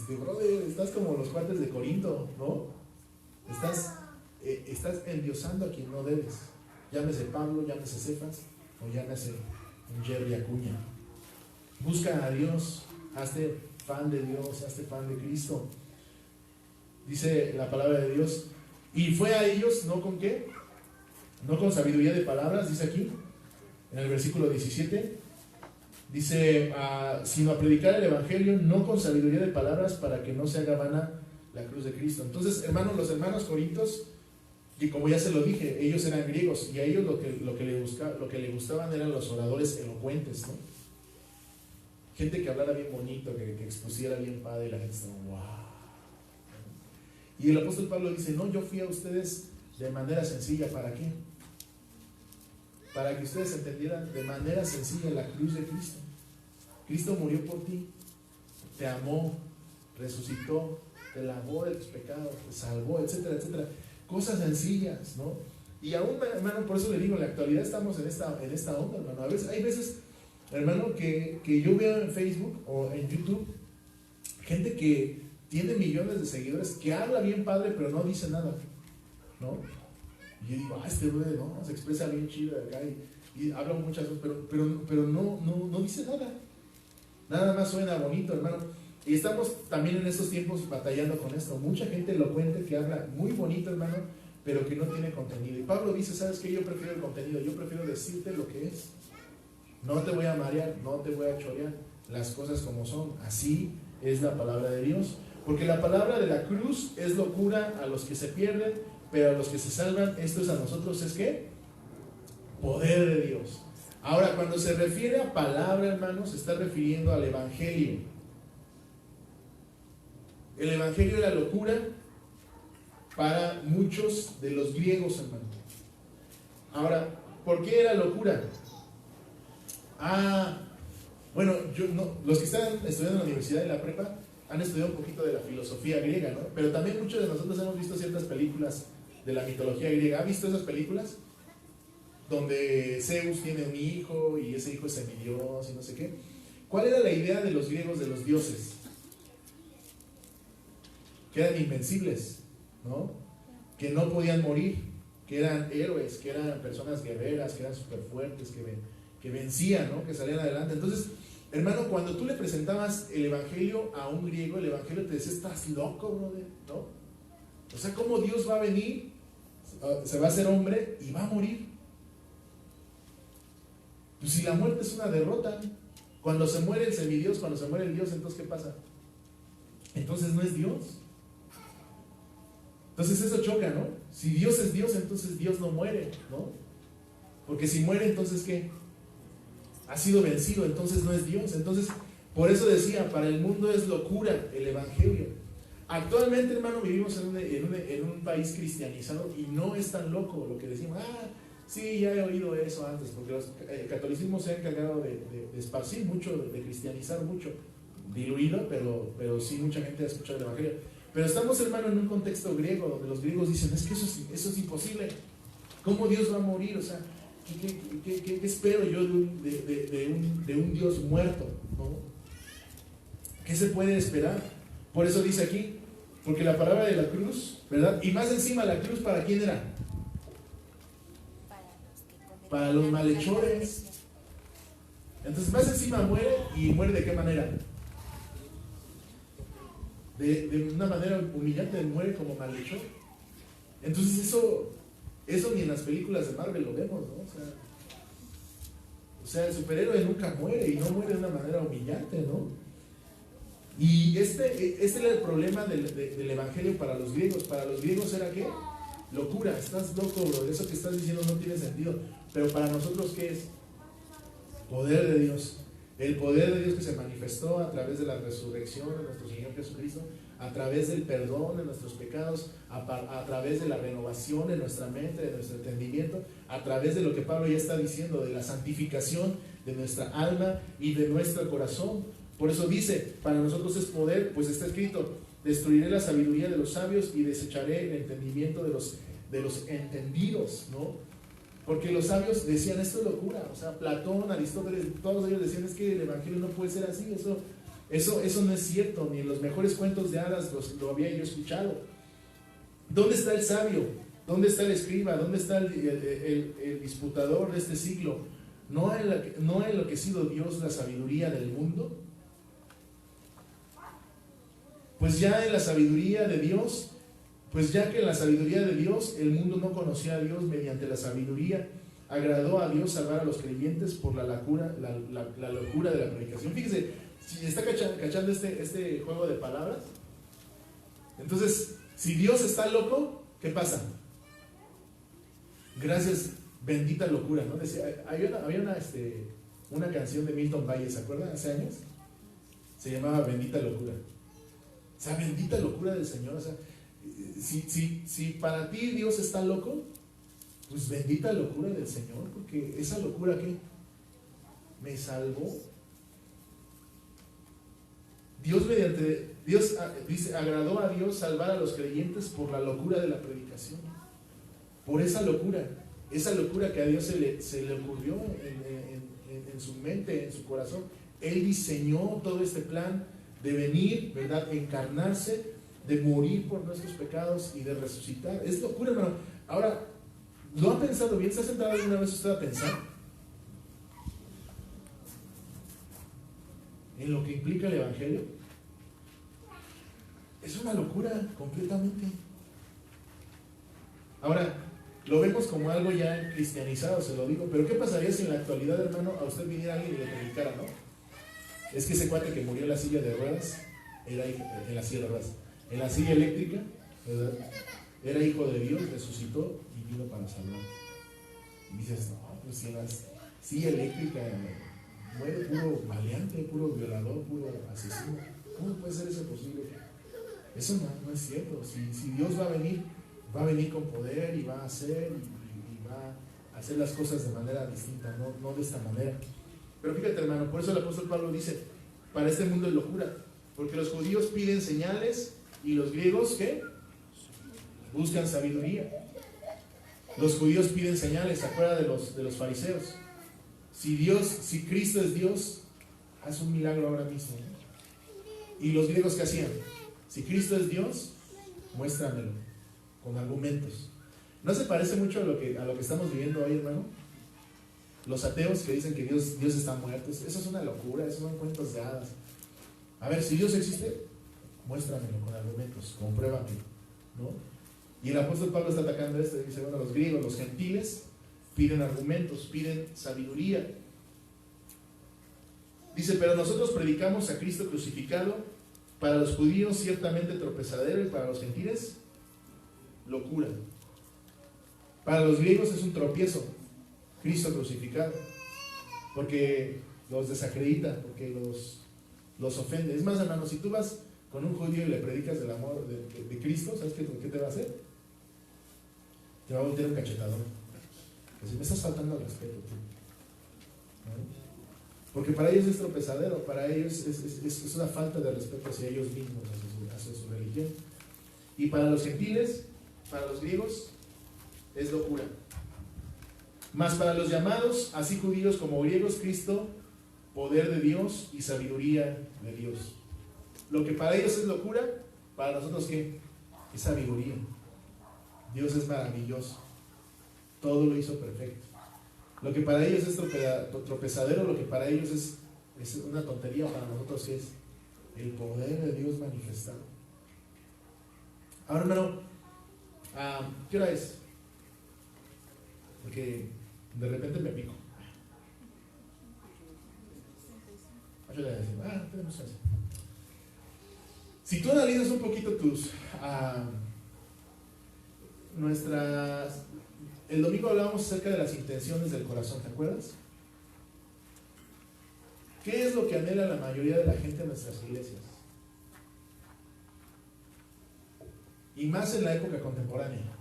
Brother, estás como los cuates de Corinto, ¿no? Estás estás endiosando a quien no debes. Llámese Pablo, llámese Cefas o llámese un Jerry Acuña. Busca a Dios, hazte fan de Dios, hazte fan de Cristo. Dice la palabra de Dios, y fue a ellos, ¿no con qué? No con sabiduría de palabras, dice aquí, en el versículo 17, dice, sino a predicar el Evangelio, no con sabiduría de palabras, para que no se haga vana la cruz de Cristo. Entonces, hermanos, los hermanos corintios, y como ya se lo dije, ellos eran griegos, y a ellos lo que le gustaban eran los oradores elocuentes, ¿no? Gente que hablara bien bonito, que expusiera bien padre, y la gente estaba, wow. Y el apóstol Pablo dice, no, yo fui a ustedes de manera sencilla, ¿para qué? Para que ustedes entendieran de manera sencilla la cruz de Cristo. Cristo murió por ti, te amó, resucitó, te lavó de tus pecados, te salvó, etcétera, etcétera. Cosas sencillas, ¿no? Y aún, hermano, por eso le digo, en la actualidad estamos en esta onda, hermano. A veces, hay veces, hermano, que yo veo en Facebook o en YouTube gente que tiene millones de seguidores, que habla bien padre, pero no dice nada, ¿no? Y yo digo, este güey, ¿no? Se expresa bien chido acá y habla muchas cosas, pero no dice nada. Nada más suena bonito, hermano. Y estamos también en estos tiempos batallando con esto. Mucha gente elocuente que habla muy bonito, hermano, pero que no tiene contenido. Y Pablo dice, ¿sabes qué? Yo prefiero el contenido, yo prefiero decirte lo que es. No te voy a marear, no te voy a chorear, las cosas como son. Así es la palabra de Dios. Porque la palabra de la cruz es locura a los que se pierden, pero a los que se salvan, esto es a nosotros, ¿es qué? Poder de Dios. Ahora, cuando se refiere a palabra, hermanos, se está refiriendo al Evangelio. El Evangelio era locura para muchos de los griegos, hermano. Ahora, ¿por qué era locura? Bueno, los que están estudiando en la universidad y la prepa han estudiado un poquito de la filosofía griega, ¿no? Pero también muchos de nosotros hemos visto ciertas películas de la mitología griega. ¿Ha visto esas películas? Donde Zeus tiene un hijo y ese hijo es semidios y no sé qué. ¿Cuál era la idea de los griegos de los dioses? Que eran invencibles, ¿no? Que no podían morir, que eran héroes, que eran personas guerreras, que eran súper fuertes, que vencían, ¿no? Que salían adelante. Entonces, hermano, cuando tú le presentabas el Evangelio a un griego, el Evangelio te decía, estás loco, brother, ¿no? O sea, ¿cómo Dios va a venir? Se va a hacer hombre y va a morir. Pues si la muerte es una derrota, cuando se muere el semidios, cuando se muere el Dios, entonces ¿qué pasa? Entonces no es Dios. Entonces eso choca, ¿no? Si Dios es Dios, entonces Dios no muere, ¿no? Porque si muere, entonces ¿qué? Ha sido vencido, entonces no es Dios. Entonces, por eso decía, para el mundo es locura el Evangelio. Actualmente, hermano, vivimos en un país cristianizado y no es tan loco lo que decimos, sí, ya he oído eso antes, porque el catolicismo se ha encargado de esparcir mucho, de cristianizar mucho, diluido, pero sí mucha gente ha escuchado el Evangelio. Pero estamos, hermano, en un contexto griego, donde los griegos dicen, es que eso es imposible. ¿Cómo Dios va a morir? O sea, ¿qué espero yo de un Dios muerto? ¿No? ¿Qué se puede esperar? Por eso dice aquí, porque la palabra de la cruz, ¿verdad? Y más encima, la cruz, ¿para quién era? Para los malhechores. Entonces, más encima muere, y muere ¿de qué manera? De una manera humillante, muere como malhechor. Entonces eso ni en las películas de Marvel lo vemos, ¿no? O sea, el superhéroe nunca muere, y no muere de una manera humillante, ¿no? Y este era el problema del Evangelio para los griegos. Para los griegos era ¿qué? Locura, estás loco, bro, eso que estás diciendo no tiene sentido. Pero para nosotros, ¿qué es? Poder de Dios. El poder de Dios que se manifestó a través de la resurrección de nuestro Señor Jesucristo, a través del perdón de nuestros pecados, a través de la renovación de nuestra mente, de nuestro entendimiento, a través de lo que Pablo ya está diciendo, de la santificación de nuestra alma y de nuestro corazón. Por eso dice, para nosotros es poder, pues está escrito, destruiré la sabiduría de los sabios y desecharé el entendimiento de los entendidos, ¿no? Porque los sabios decían, esto es locura. O sea, Platón, Aristóteles, todos ellos decían, es que el Evangelio no puede ser así, eso no es cierto, ni en los mejores cuentos de hadas lo había yo escuchado. ¿Dónde está el sabio? ¿Dónde está el escriba? ¿Dónde está el disputador de este siglo? ¿No ha enloquecido Dios la sabiduría del mundo? Pues ya en la sabiduría de Dios, pues ya que en la sabiduría de Dios el mundo no conocía a Dios, mediante la sabiduría agradó a Dios salvar a los creyentes por la locura de la predicación. Fíjese, si está cachando este juego de palabras, entonces, si Dios está loco, ¿qué pasa? Gracias, bendita locura, ¿no? Decía, había una canción de Milton Valle, ¿se acuerdan? Hace años. Se llamaba Bendita Locura. O sea, bendita locura del Señor. O sea, si para ti Dios está loco, pues bendita locura del Señor, porque esa locura que me salvó. Dios dice, agradó a Dios salvar a los creyentes por la locura de la predicación. Por esa locura que a Dios se le ocurrió en su mente, en su corazón. Él diseñó todo este plan de venir, ¿verdad? Encarnarse, de morir por nuestros pecados y de resucitar. Es locura, hermano. Ahora, ¿lo ha pensado bien? ¿Se ha sentado alguna vez usted a pensar en lo que implica el Evangelio? Es una locura completamente. Ahora, lo vemos como algo ya cristianizado, se lo digo, pero ¿qué pasaría si en la actualidad, hermano, a usted viniera alguien y le predicara, no? Es que ese cuate que murió en la silla de ruedas, en la silla eléctrica, ¿verdad? Era hijo de Dios, resucitó y vino para salvar. Y dices, no, pues si en la silla eléctrica muere puro maleante, puro violador, puro asesino. ¿Cómo puede ser eso posible? Eso no es cierto. Si Dios va a venir con poder y va a hacer y va a hacer las cosas de manera distinta, no de esta manera. Pero fíjate, hermano, por eso el apóstol Pablo dice, para este mundo es locura, porque los judíos piden señales y los griegos, ¿qué? Buscan sabiduría. Los judíos piden señales, ¿se acuerda de los fariseos? Si Cristo es Dios, haz un milagro ahora mismo. ¿Y los griegos qué hacían? Si Cristo es Dios, muéstramelo, con argumentos. ¿No se parece mucho a lo que estamos viviendo hoy, hermano? Los ateos que dicen que Dios está muerto, eso es una locura, eso son cuentos de hadas. A ver, si Dios existe, muéstramelo con argumentos, compruébamelo, ¿no? Y el apóstol Pablo está atacando esto y dice, bueno, los griegos, los gentiles piden argumentos, piden sabiduría. Dice, pero nosotros predicamos a Cristo crucificado, para los judíos ciertamente tropezadero y para los gentiles locura. Para los griegos es un tropiezo, Cristo crucificado, porque los desacredita, porque los ofende. Es más, hermano, si tú vas con un judío y le predicas del amor de Cristo, ¿sabes qué te va a hacer? Te va a voltear un cachetadón. Así, me estás faltando al respeto, tú. ¿No? Porque para ellos es tropezadero, para ellos es una falta de respeto hacia ellos mismos, hacia su religión. Y para los gentiles, para los griegos, es locura. Mas para los llamados, así judíos como griegos, Cristo, poder de Dios y sabiduría de Dios. Lo que para ellos es locura, para nosotros ¿qué? Es sabiduría. Dios es maravilloso. Todo lo hizo perfecto. Lo que para ellos es tropezadero, lo que para ellos es una tontería, para nosotros es el poder de Dios manifestado. Ahora, hermano, ¿qué hora es? Porque de repente me pico. Tenemos chance. Si tú analizas un poquito el domingo hablábamos acerca de las intenciones del corazón, ¿te acuerdas? ¿Qué es lo que anhela la mayoría de la gente en nuestras iglesias? Y más en la época contemporánea.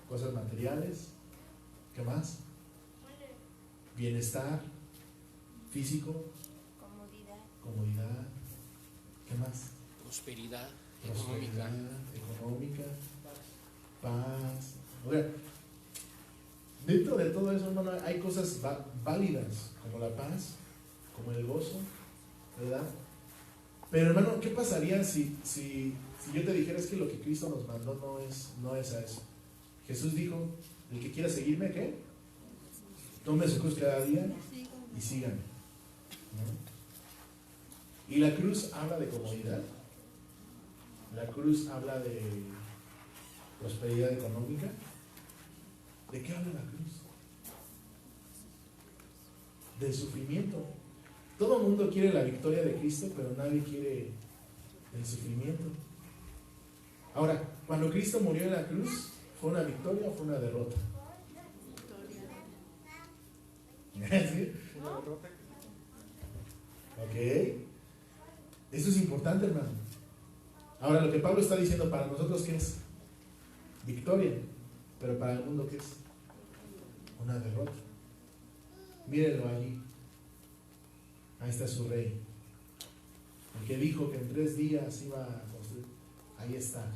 Cosas materiales. ¿Qué más? Bienestar físico. Comodidad. ¿Qué más? Prosperidad económica. Paz. O sea, dentro de todo eso, hermano, hay cosas válidas, como la paz, como el gozo, ¿verdad? Pero hermano, ¿qué pasaría si yo te dijera es que lo que Cristo nos mandó no es a eso? Jesús dijo, el que quiera seguirme, ¿qué? Tome su cruz cada día y sígame, ¿no? Y la cruz habla de comodidad, la cruz habla de prosperidad económica. ¿De qué habla la cruz? Del sufrimiento. Todo el mundo quiere la victoria de Cristo, pero nadie quiere el sufrimiento. Ahora, cuando Cristo murió en la cruz, ¿fue una victoria o fue una derrota? ¿Sí? Una derrota. Ok. Eso es importante, hermano. Ahora, lo que Pablo está diciendo para nosotros, ¿qué es? Victoria. Pero para el mundo, ¿qué es? Una derrota. Mírenlo allí. Ahí está su rey. El que dijo que en 3 días iba a construir. Ahí está,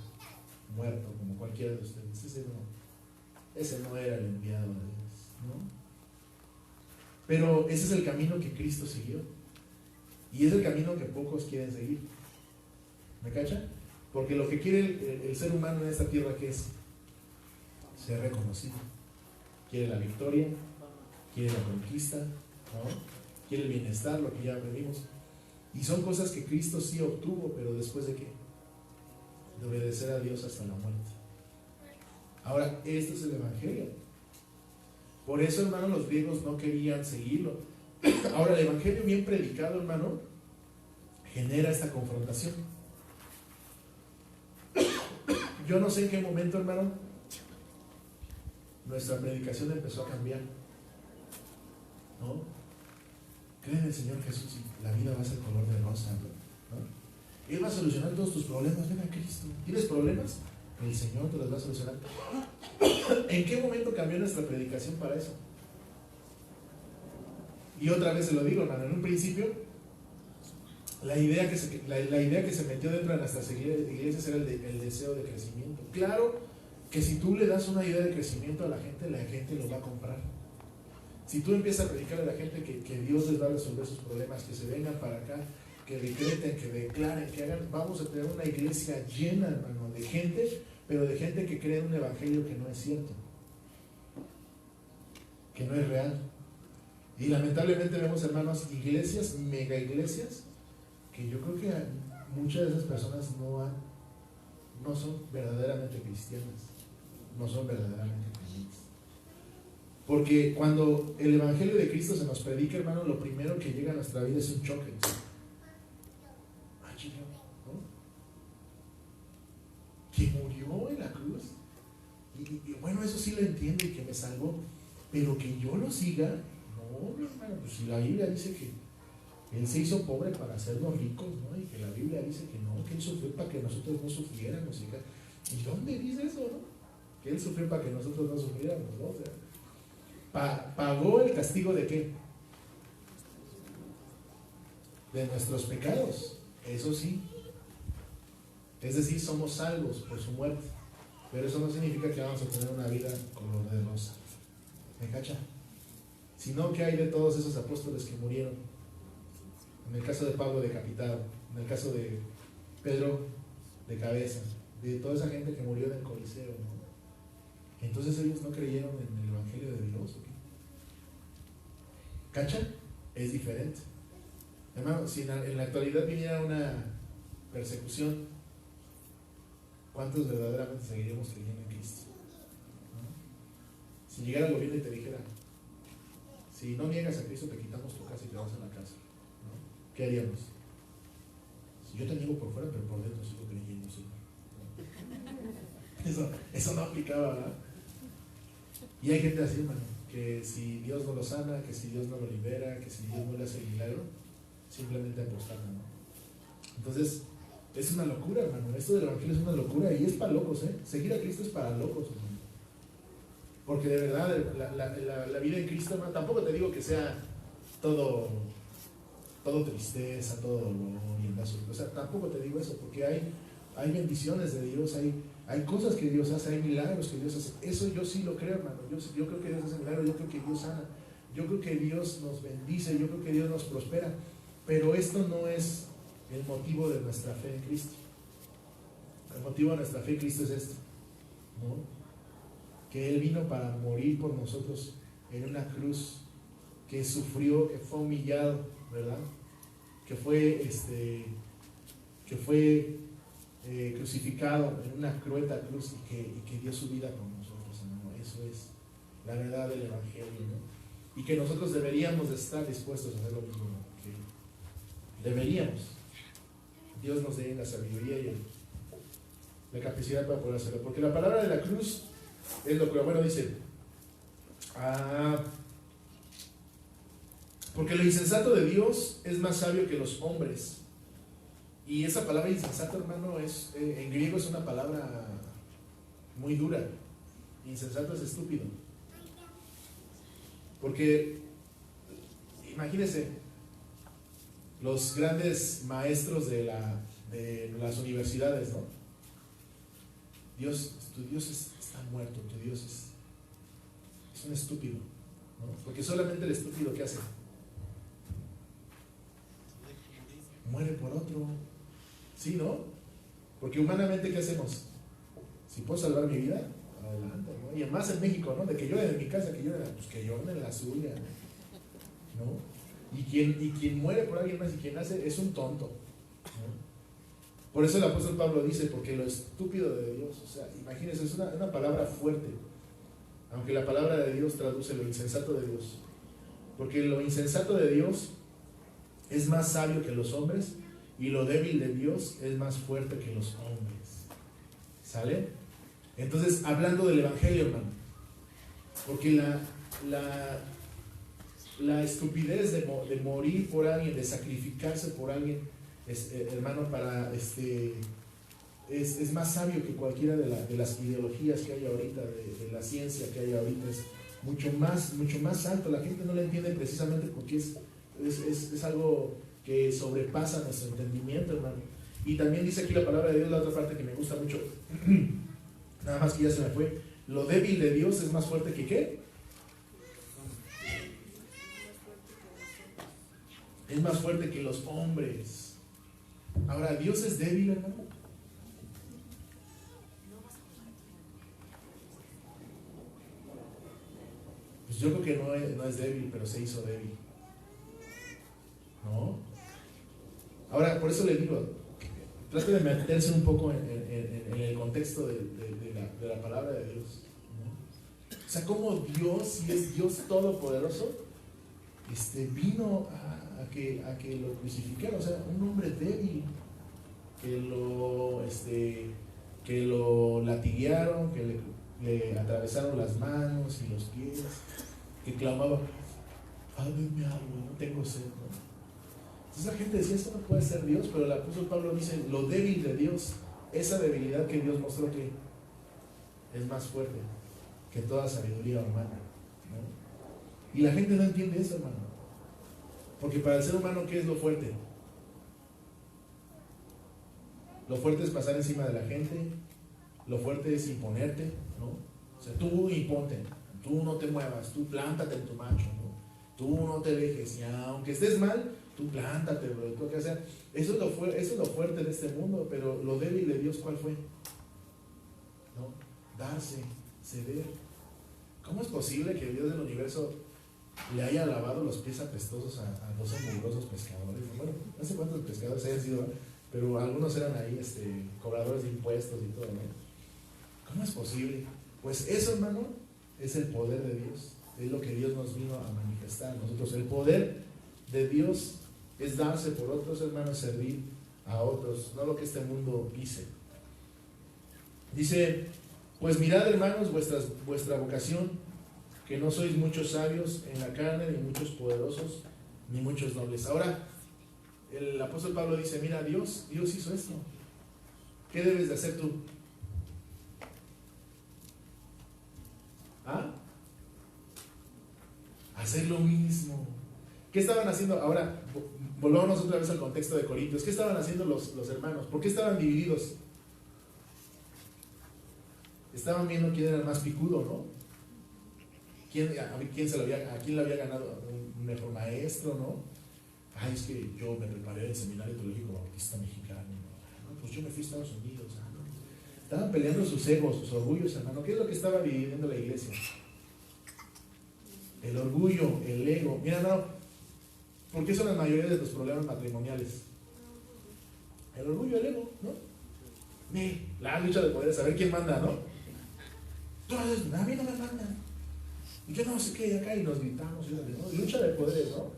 muerto como cualquiera de ustedes. Ese no era el enviado de Dios, ¿no? Pero ese es el camino que Cristo siguió. Y es el camino que pocos quieren seguir. ¿Me cacha? Porque lo que quiere el ser humano en esta tierra, ¿qué es? Ser reconocido. Quiere la victoria, quiere la conquista, ¿no? Quiere el bienestar, lo que ya vimos. Y son cosas que Cristo sí obtuvo, pero después de qué? De obedecer a Dios hasta la muerte. Ahora, esto es el Evangelio. Por eso, hermano, los griegos no querían seguirlo. Ahora, el Evangelio bien predicado, hermano, genera esta confrontación. Yo no sé en qué momento, hermano, nuestra predicación empezó a cambiar, ¿no? Cree en el Señor Jesús y la vida va a ser color de rosa, ¿no? Él va a solucionar todos tus problemas. Ven a Cristo. ¿Tienes problemas? El Señor te los va a solucionar. ¿En qué momento cambió nuestra predicación para eso? Y otra vez se lo digo, hermano, en un principio la idea que se metió dentro de nuestras iglesias era el deseo de crecimiento. Claro que si tú le das una idea de crecimiento a la gente lo va a comprar. Si tú empiezas a predicar a la gente que Dios les va a resolver sus problemas, que se vengan para acá, que decreten, que declaren, que hagan, vamos a tener una iglesia llena, hermano, de gente, pero de gente que cree en un evangelio que no es cierto, que no es real. Y lamentablemente vemos, hermanos, iglesias, mega iglesias, que yo creo que muchas de esas personas no son verdaderamente cristianas, no son verdaderamente creyentes. Porque cuando el Evangelio de Cristo se nos predica, hermano, lo primero que llega a nuestra vida es un choque. ¿No? Que murió en la cruz. Y bueno, eso sí lo entiendo y que me salvó. Pero que yo lo siga, no, hermano, pues si la Biblia dice que Él se hizo pobre para hacernos ricos, ¿no? Y que la Biblia dice que no, que Él sufrió para que nosotros no sufriéramos. ¿Y dónde dice eso, no? Que Él sufrió para que nosotros no sufriéramos, ¿no? O sea, ¿pagó el castigo de qué? De nuestros pecados, eso sí. Es decir, somos salvos por su muerte. Pero eso no significa que vamos a tener una vida color de rosa. ¿Me cacha? Sino que hay de todos esos apóstoles que murieron. En el caso de Pablo, decapitado. En el caso de Pedro, de cabeza. De toda esa gente que murió en el Coliseo, ¿no? Entonces ellos no creyeron en el Evangelio de Dios. ¿Okay? ¿Cacha? Es diferente. Hermano, si en la actualidad viniera una persecución, ¿cuántos verdaderamente seguiríamos creyendo en Cristo? ¿No? Si llegara el gobierno y te dijera, si no niegas a Cristo te quitamos tu casa y te vas a la casa, ¿no? ¿Qué haríamos? Si yo te niego por fuera, pero por dentro sigo creyendo, Señor. Eso no aplicaba, ¿verdad? Y hay gente así, hermano, que si Dios no lo sana, que si Dios no lo libera, que si Dios no le hace el milagro, simplemente apostaron, ¿no? Entonces, es una locura, hermano. Esto del Evangelio es una locura y es para locos, ¿eh? Seguir a Cristo es para locos, hermano. Porque de verdad, la vida en Cristo, hermano, tampoco te digo que sea todo tristeza, todo dolor y enlazo. O sea, tampoco te digo eso, porque hay bendiciones de Dios, hay cosas que Dios hace, hay milagros que Dios hace. Eso yo sí lo creo, hermano. Yo creo que Dios hace milagros, yo creo que Dios sana. yo creo que Dios nos bendice, yo creo que Dios nos prospera, pero esto no es el motivo de nuestra fe en Cristo. El motivo de nuestra fe en Cristo es esto, ¿no? Que Él vino para morir por nosotros en una cruz, que sufrió, que fue humillado, ¿verdad? Que fue crucificado en una cruenta cruz y que dio su vida por nosotros, hermano. Eso es la verdad del Evangelio, ¿no? Y que nosotros deberíamos de estar dispuestos a hacer lo mismo, ¿no? Que deberíamos. Dios nos dé la sabiduría y la capacidad para poder hacerlo. Porque la palabra de la cruz es lo que, bueno, dice, porque lo insensato de Dios es más sabio que los hombres. Y esa palabra insensato, hermano, en griego es una palabra muy dura. Insensato es estúpido. Porque, imagínense, los grandes maestros de las universidades, ¿no? Tu Dios está muerto, tu Dios es un estúpido, ¿no? Porque solamente el estúpido, ¿qué hace? Muere por otro. ¿Sí, no? Porque humanamente, ¿qué hacemos? Si puedo salvar mi vida, adelante, ¿no? Y además en México, ¿no? De que lloren en mi casa, que lloren, pues que lloren en la suya, ¿no? Y quien muere por alguien más y quien hace es un tonto, ¿no? Por eso el apóstol Pablo dice, porque lo estúpido de Dios, o sea, imagínense, es una palabra fuerte, aunque la palabra de Dios traduce lo insensato de Dios, porque lo insensato de Dios es más sabio que los hombres y lo débil de Dios es más fuerte que los hombres. ¿Sale? Entonces, hablando del Evangelio, hermano, porque la estupidez de morir por alguien, de sacrificarse por alguien, hermano, es más sabio que cualquiera de las ideologías que hay ahorita, de la ciencia que hay ahorita, es mucho más alto. La gente no lo entiende precisamente porque es algo que sobrepasa nuestro entendimiento, hermano. Y también dice aquí la palabra de Dios, la otra parte que me gusta mucho, nada más que ya se me fue, lo débil de Dios es más fuerte que ¿qué? Es más fuerte que los hombres. Ahora, ¿Dios es débil, hermano? Pues yo creo que no es débil, pero se hizo débil, ¿no? Ahora, por eso le digo, trate de meterse un poco en el contexto de la palabra de Dios, ¿no? O sea, como Dios, si es Dios todopoderoso, vino a que lo crucificaran. O sea, un hombre débil, que lo latiguearon, que le atravesaron las manos y los pies, que clamaba, háblame algo, no tengo sed, ¿no? Entonces la gente decía, esto no puede ser Dios, pero el apóstol Pablo dice, lo débil de Dios, esa debilidad que Dios mostró que es más fuerte que toda sabiduría humana, ¿no? Y la gente no entiende eso, hermano. Porque para el ser humano, ¿qué es lo fuerte? Lo fuerte es pasar encima de la gente, lo fuerte es imponerte, ¿no? O sea, tú imponte, tú no te muevas, tú plántate en tu macho, ¿no? Tú no te dejes, y aunque estés mal, tú plántate, bro. O sea, eso es lo fuerte de este mundo, pero lo débil de Dios, ¿cuál fue? ¿No? Darse, ceder. ¿Cómo es posible que Dios del universo le haya lavado los pies apestosos a dos emulosos pescadores? Bueno, no sé cuántos pescadores hayan sido, pero algunos eran ahí cobradores de impuestos y todo, ¿no? ¿Cómo es posible? Pues eso, hermano, es el poder de Dios. Es lo que Dios nos vino a manifestar a nosotros. El poder de Dios es darse por otros, hermanos, servir a otros, no lo que este mundo dice. Dice, pues mirad, hermanos, vuestra vocación, que no sois muchos sabios en la carne, ni muchos poderosos, ni muchos nobles. Ahora, el apóstol Pablo dice, mira, Dios hizo esto. ¿Qué debes de hacer tú? ¿Ah? Hacer lo mismo. ¿Qué estaban haciendo? Ahora, volvamos otra vez al contexto de Corintios. ¿Qué estaban haciendo los hermanos? ¿Por qué estaban divididos? Estaban viendo quién era el más picudo, ¿no? ¿A quién le había ganado? Un mejor maestro, ¿no? Ay, es que yo me preparé en el Seminario Teológico Bautista Mexicano. No, pues yo me fui a Estados Unidos. ¿No? Estaban peleando sus egos, sus orgullos, hermano. ¿Qué es lo que estaba dividiendo la iglesia? El orgullo, el ego. Mira, no, ¿por qué son la mayoría de los problemas matrimoniales? El orgullo, el ego, ¿no? La lucha de poder, saber quién manda, ¿no? A mí no me mandan. Y yo no sé qué, acá y nos gritamos, ¿no? Lucha de poderes, ¿no?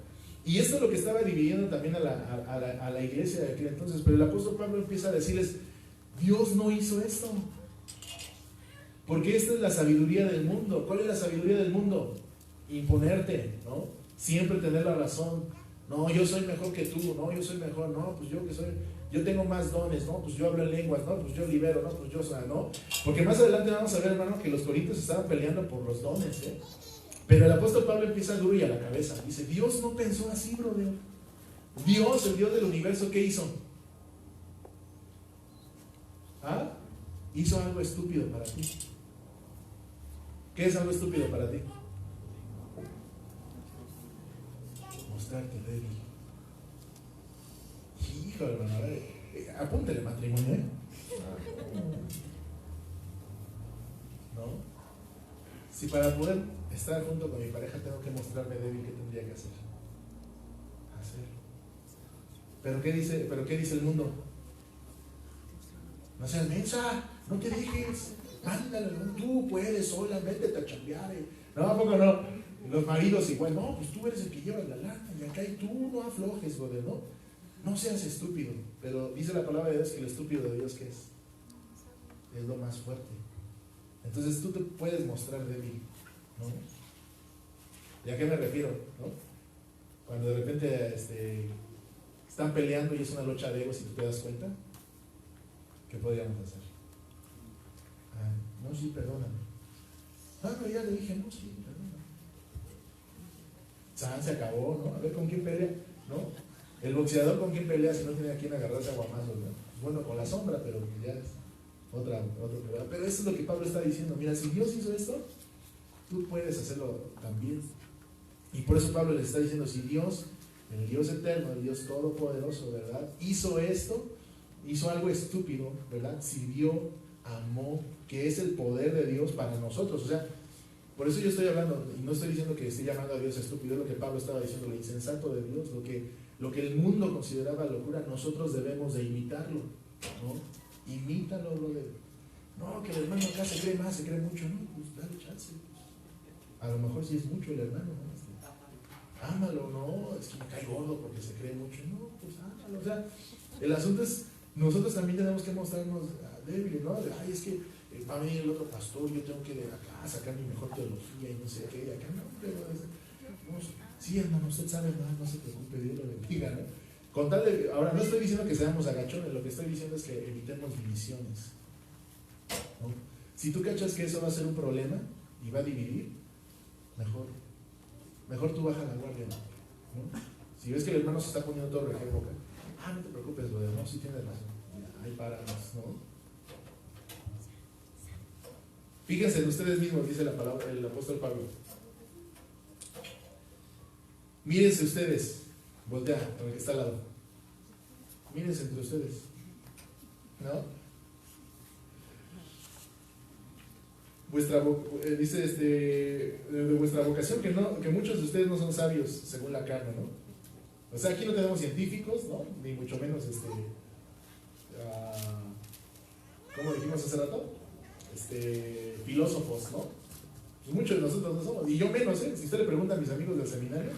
Y esto es lo que estaba dividiendo también a la iglesia de aquel entonces. Pero el apóstol Pablo empieza a decirles, Dios no hizo esto. Porque esta es la sabiduría del mundo. ¿Cuál es la sabiduría del mundo? Imponerte, ¿no? Siempre tener la razón. No, yo soy mejor que tú, no, yo soy mejor, no, pues yo tengo más dones, no, pues yo hablo en lenguas, no, pues yo libero, no, pues yo, o sea, no. Porque más adelante vamos a ver, hermano, que los corintios estaban peleando por los dones, ¿eh? Pero el apóstol Pablo empieza duro y a la cabeza. Dice, Dios no pensó así, brother. Dios, el Dios del universo, ¿qué hizo? ¿Ah? Hizo algo estúpido para ti. ¿Qué es algo estúpido para ti? Mostrarte débil. Hijo, hermano, a ver, apúntale matrimonio, ¿eh? ¿No? Si para poder estar junto con mi pareja tengo que mostrarme débil, ¿qué tendría que hacer? Hacerlo. ¿Pero qué dice el mundo? No seas mensa, no te dejes, mándale, tú puedes sola, métete a chambear. No, ¿a poco no? Los maridos igual, no, pues tú eres el que lleva la lana y acá y tú no aflojes, brother, ¿no? No seas estúpido, pero dice la palabra de Dios que el estúpido de Dios, ¿qué es? Es lo más fuerte. Entonces tú te puedes mostrar débil, ¿no? ¿Y a qué me refiero? ¿No? Cuando de repente están peleando y es una lucha de egos y tú te das cuenta, ¿qué podríamos hacer? No, sí, perdóname. Pero ya le dije, no, sí, perdóname. Se acabó, ¿no? A ver con quién pelea, ¿no? El boxeador con quién pelea si no tiene a quién agarrarse a guamazos, ¿no? Bueno, con la sombra, pero ya es otra pelea. Pero eso es lo que Pablo está diciendo. Mira, si Dios hizo esto, tú puedes hacerlo también. Y por eso Pablo les está diciendo, si Dios, el Dios eterno, el Dios todopoderoso, ¿verdad? Hizo esto, hizo algo estúpido, ¿verdad? Sirvió, amó, que es el poder de Dios para nosotros. O sea, por eso yo estoy hablando, y no estoy diciendo que esté llamando a Dios estúpido, es lo que Pablo estaba diciendo, lo insensato de Dios, lo que el mundo consideraba locura, nosotros debemos de imitarlo, ¿no? Imítalo, brother. No, que el hermano acá se cree más, se cree mucho, no, pues dale chance. A lo mejor sí es mucho el hermano, ¿no? Ámalo, no, es que me cae gordo porque se cree mucho, no, pues ámalo. O sea, el asunto es, nosotros también tenemos que mostrarnos débiles, ¿no? Ay, es que va a venir el otro pastor, yo tengo que de acá sacar mi mejor teología y no sé qué, de acá no, pero no, sí, hermano, usted sabe más, no se preocupe, Dios lo bendiga, ¿no? Con tal de, ahora no estoy diciendo que seamos agachones, lo que estoy diciendo es que evitemos divisiones, ¿no? Si tú cachas que eso va a ser un problema y va a dividir, mejor tú baja la guardia, ¿no? Si ves que el hermano se está poniendo todo rejevo, no te preocupes, brother, no, sí tienes razón, ahí paramos, ¿no? Fíjense en ustedes mismos, dice la palabra, el apóstol Pablo. Mírense ustedes, voltea con el que está al lado. Mírense entre ustedes, ¿no? Dice de vuestra vocación que muchos de ustedes no son sabios según la carne, ¿no? O sea, aquí no tenemos científicos, ¿no? Ni mucho menos ¿cómo dijimos hace rato? Filósofos, ¿no? Pues muchos de nosotros no somos, y yo menos, ¿eh? Si usted le pregunta a mis amigos del seminario,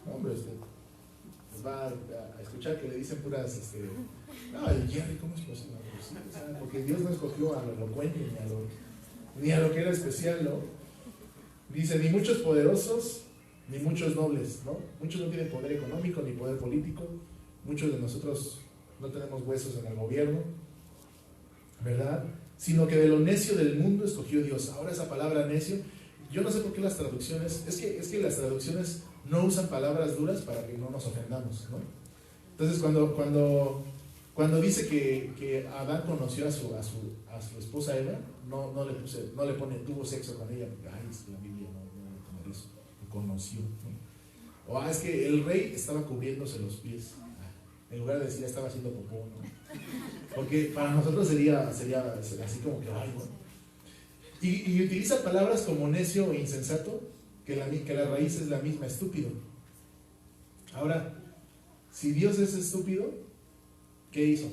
no, hombre, pues va a escuchar que le dicen puras, no, Jerry, ¿cómo es posible? Pues sí, o sea, porque Dios no escogió a lo elocuente ni a lo que era especial, ¿no? Dice, ni muchos poderosos, ni muchos nobles, ¿no? Muchos no tienen poder económico ni poder político, muchos de nosotros no tenemos huesos en el gobierno, ¿verdad? Sino que de lo necio del mundo escogió Dios. Ahora esa palabra necio, yo no sé por qué las traducciones, es que las traducciones no usan palabras duras para que no nos ofendamos, ¿no? Entonces cuando dice que Adán conoció a su esposa Eva, no le pone tuvo sexo con ella, porque ay, es que la Biblia no conoció, ¿no? O es que el rey estaba cubriéndose los pies, en lugar de decir ya estaba haciendo popó, ¿no? Porque para nosotros sería así como que, ay, bueno. Y utiliza palabras como necio e insensato, que la raíz es la misma, estúpido. Ahora, si Dios es estúpido, ¿qué hizo?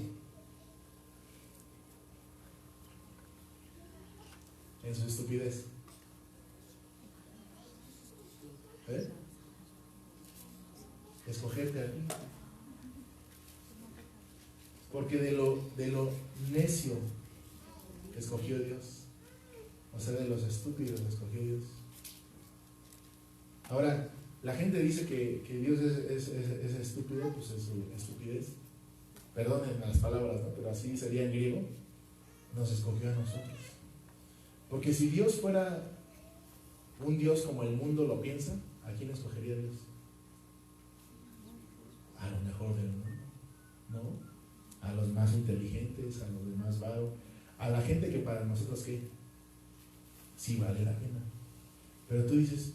En su estupidez. Escogerte a ti. Porque de lo necio escogió Dios. O sea, de los estúpidos escogió Dios. Ahora, la gente dice que Dios es estúpido, pues es su estupidez. Perdonen las palabras, ¿no? Pero así sería en griego. Nos escogió a nosotros. Porque si Dios fuera un Dios como el mundo lo piensa, ¿a quién escogería Dios? A lo mejor del mundo, ¿no? A los más inteligentes, a los de más varo, a la gente que para nosotros, ¿qué? Sí vale la pena. Pero tú dices,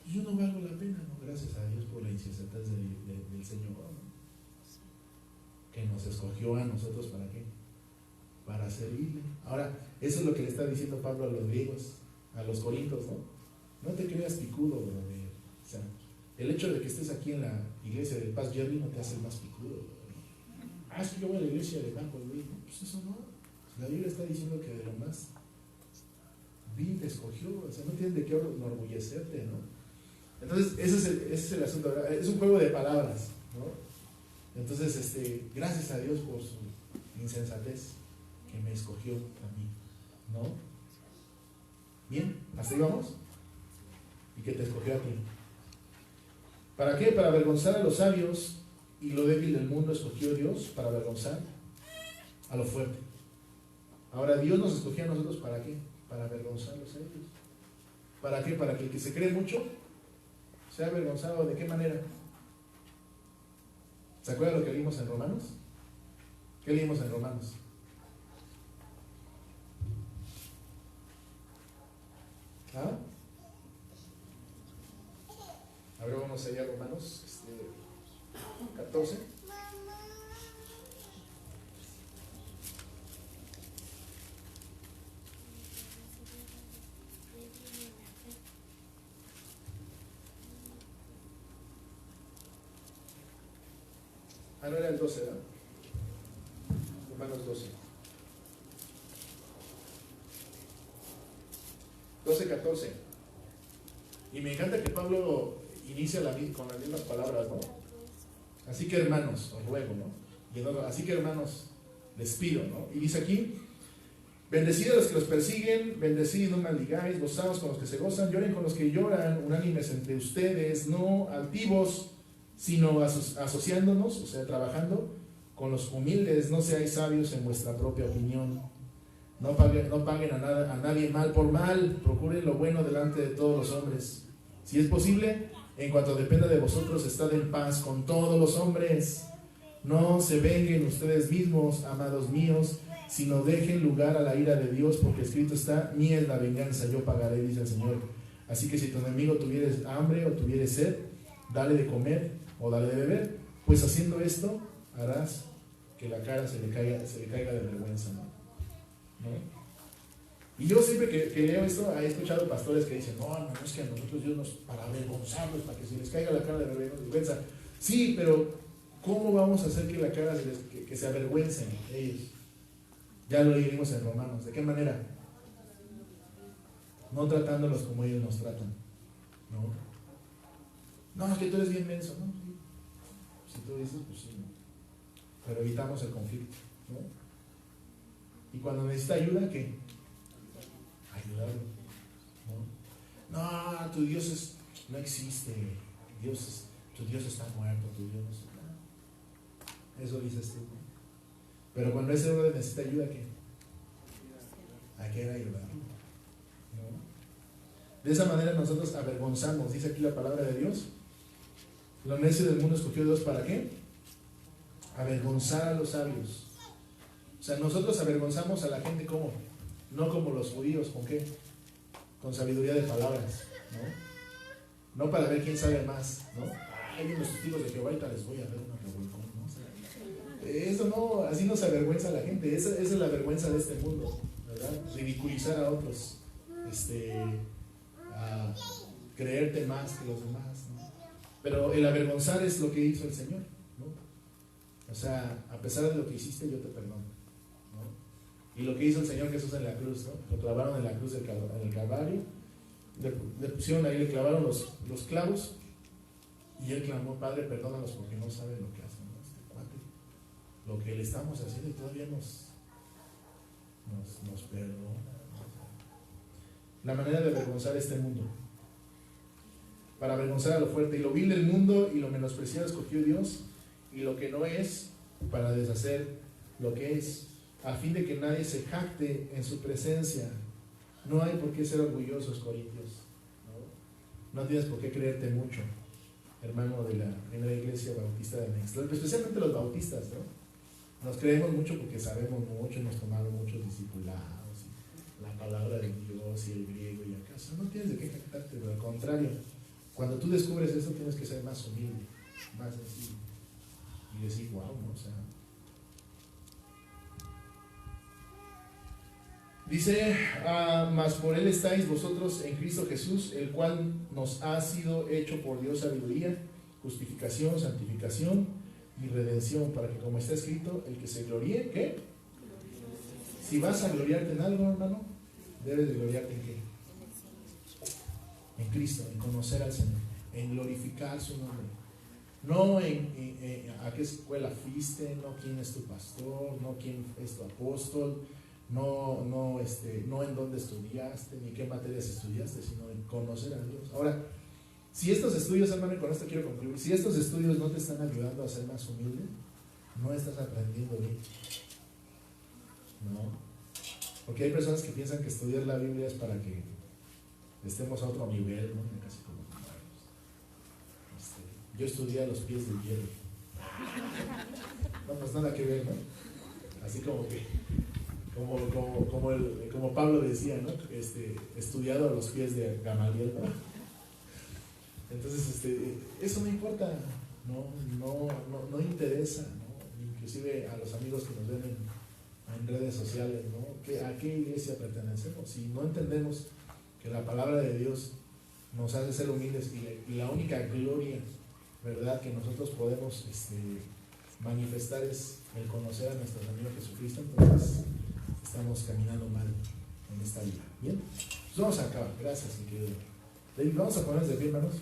yo no valgo la pena, ¿no? Gracias a Dios por la insensatez del Señor, ¿no? Que nos escogió a nosotros, ¿para qué? Para servirle. Ahora, eso es lo que le está diciendo Pablo a los griegos, a los corintios, ¿no? No te creas picudo, brother. O sea, el hecho de que estés aquí en la iglesia del Paz Jerry no te hace más picudo, brother. Es que yo voy a la iglesia de Banco, güey. No, pues eso no. La Biblia está diciendo que de lo más bien te escogió, o sea, no tienes de qué enorgullecerte, ¿no? Entonces, ese es el asunto, ¿verdad? Es un juego de palabras, ¿no? Entonces, gracias a Dios por su insensatez que me escogió a mí, ¿no? Bien, hasta ahí vamos. Y que te escogió a ti. ¿Para qué? Para avergonzar a los sabios, y lo débil del mundo escogió Dios para avergonzar a lo fuerte. Ahora, Dios nos escogió a nosotros, ¿para qué? Para avergonzarlos a ellos. ¿Para qué? Para que el que se cree mucho sea avergonzado. ¿De qué manera? ¿Se acuerdan lo que leímos en Romanos? ¿Qué leímos en Romanos? ¿Ah? Ahora vamos allá a Romanos 14. No era el 12, ¿verdad? Romanos 12. 12:14. Y me encanta que Pablo inicia con las mismas palabras, ¿no? Así que hermanos, os ruego, ¿no? Así que hermanos, les pido, ¿no? Y dice aquí, bendecid a los que los persiguen, bendecid y no maldigáis, gozaos con los que se gozan, lloren con los que lloran, unánimes entre ustedes, no altivos, sino asociándonos, o sea, trabajando con los humildes. No seáis sabios en vuestra propia opinión. No paguen a nadie mal por mal. Procuren lo bueno delante de todos los hombres. Si es posible, en cuanto dependa de vosotros, estad en paz con todos los hombres. No se venguen ustedes mismos, amados míos, sino dejen lugar a la ira de Dios, porque escrito está, mía es la venganza, yo pagaré, dice el Señor. Así que si tu enemigo tuviere hambre o tuviere sed, dale de comer o dale de beber, pues haciendo esto harás que la cara se le caiga de vergüenza, ¿no? Y yo siempre que leo esto, he escuchado pastores que dicen, no, es que a nosotros Dios nos, para avergonzarlos, para que se les caiga la cara de vergüenza. Sí, pero ¿cómo vamos a hacer que la cara que se avergüencen ellos? Ya lo leímos en Romanos. ¿De qué manera? No tratándolos como ellos nos tratan, ¿no? No, es que tú eres bien menso, ¿no? Si tú dices, pues sí, ¿no? Pero evitamos el conflicto, ¿no? Y cuando necesita ayuda, ¿qué? Ayudarlo, ¿no? No, tu Dios no existe, tu Dios está muerto, tu Dios no. Eso dices tú, ¿no? Pero cuando ese hombre necesita ayuda, ¿qué? Hay que ayudarlo, ¿no? De esa manera nosotros avergonzamos, dice aquí la palabra de Dios. Lo necio del mundo escogió Dios, ¿para qué? Avergonzar a los sabios. O sea, nosotros avergonzamos a la gente, ¿cómo? No como los judíos, ¿con qué? Con sabiduría de palabras, ¿no? no para ver quién sabe más, ¿no? Hay unos testigos de Jehová y tal, les voy a dar una revolcón, ¿no? O sea, eso no, así no se avergüenza a la gente, esa es la vergüenza de este mundo, ¿verdad? Ridiculizar a otros, a creerte más que los demás, ¿no? Pero el avergonzar es lo que hizo el Señor, ¿no? O sea, a pesar de lo que hiciste, yo te perdono, ¿no? Y lo que hizo el Señor Jesús en la cruz, ¿no? Lo clavaron en la cruz en el Calvario, le pusieron ahí, le clavaron los clavos, y él clamó: Padre, perdónalos porque no saben lo que hacen, ¿no? Este cuate, lo que le estamos haciendo, y todavía nos perdona. La manera de avergonzar este mundo, para avergonzar a lo fuerte, y lo vil del mundo y lo menospreciado escogió Dios, y lo que no es, para deshacer lo que es, a fin de que nadie se jacte en su presencia. No hay por qué ser orgullosos, Corintios, ¿no? No tienes por qué creerte mucho, hermano de la primera iglesia bautista de México, especialmente los bautistas, ¿no? Nos creemos mucho porque sabemos mucho, hemos tomado muchos discipulados, y la palabra de Dios y el griego y acaso. No tienes de qué jactarte, pero al contrario, cuando tú descubres eso, tienes que ser más humilde, más sencillo, y decir: wow, ¿no? O sea, dice: mas por él estáis vosotros en Cristo Jesús, el cual nos ha sido hecho por Dios sabiduría, justificación, santificación y redención, para que, como está escrito, el que se gloríe, ¿qué? Si vas a gloriarte en algo, hermano, debes de gloriarte en qué? En Cristo, en conocer al Señor, en glorificar su nombre. No en a qué escuela fuiste, no quién es tu pastor, no quién es tu apóstol, no en dónde estudiaste, ni qué materias estudiaste, sino en conocer a Dios. Ahora, si estos estudios, hermano, y con esto quiero concluir, si estos estudios no te están ayudando a ser más humilde, no estás aprendiendo bien, ¿no? Porque hay personas que piensan que estudiar la Biblia es para que estemos a otro nivel, ¿no? Casi como yo estudié a los pies del hielo. No, pues nada que ver, ¿no? Así como que como Pablo decía, ¿no? Estudiado a los pies de Gamaliel, ¿no? Entonces, eso no importa, no interesa, ¿no? Inclusive a los amigos que nos ven en redes sociales, ¿no? ¿A qué iglesia pertenecemos? Si no entendemos que la palabra de Dios nos hace ser humildes, y la única gloria, ¿verdad?, que nosotros podemos manifestar es el conocer a nuestro Señor Jesucristo, entonces estamos caminando mal en esta vida. Bien, pues vamos a acabar. Gracias, mi querido David. Vamos a ponernos de pie, hermanos.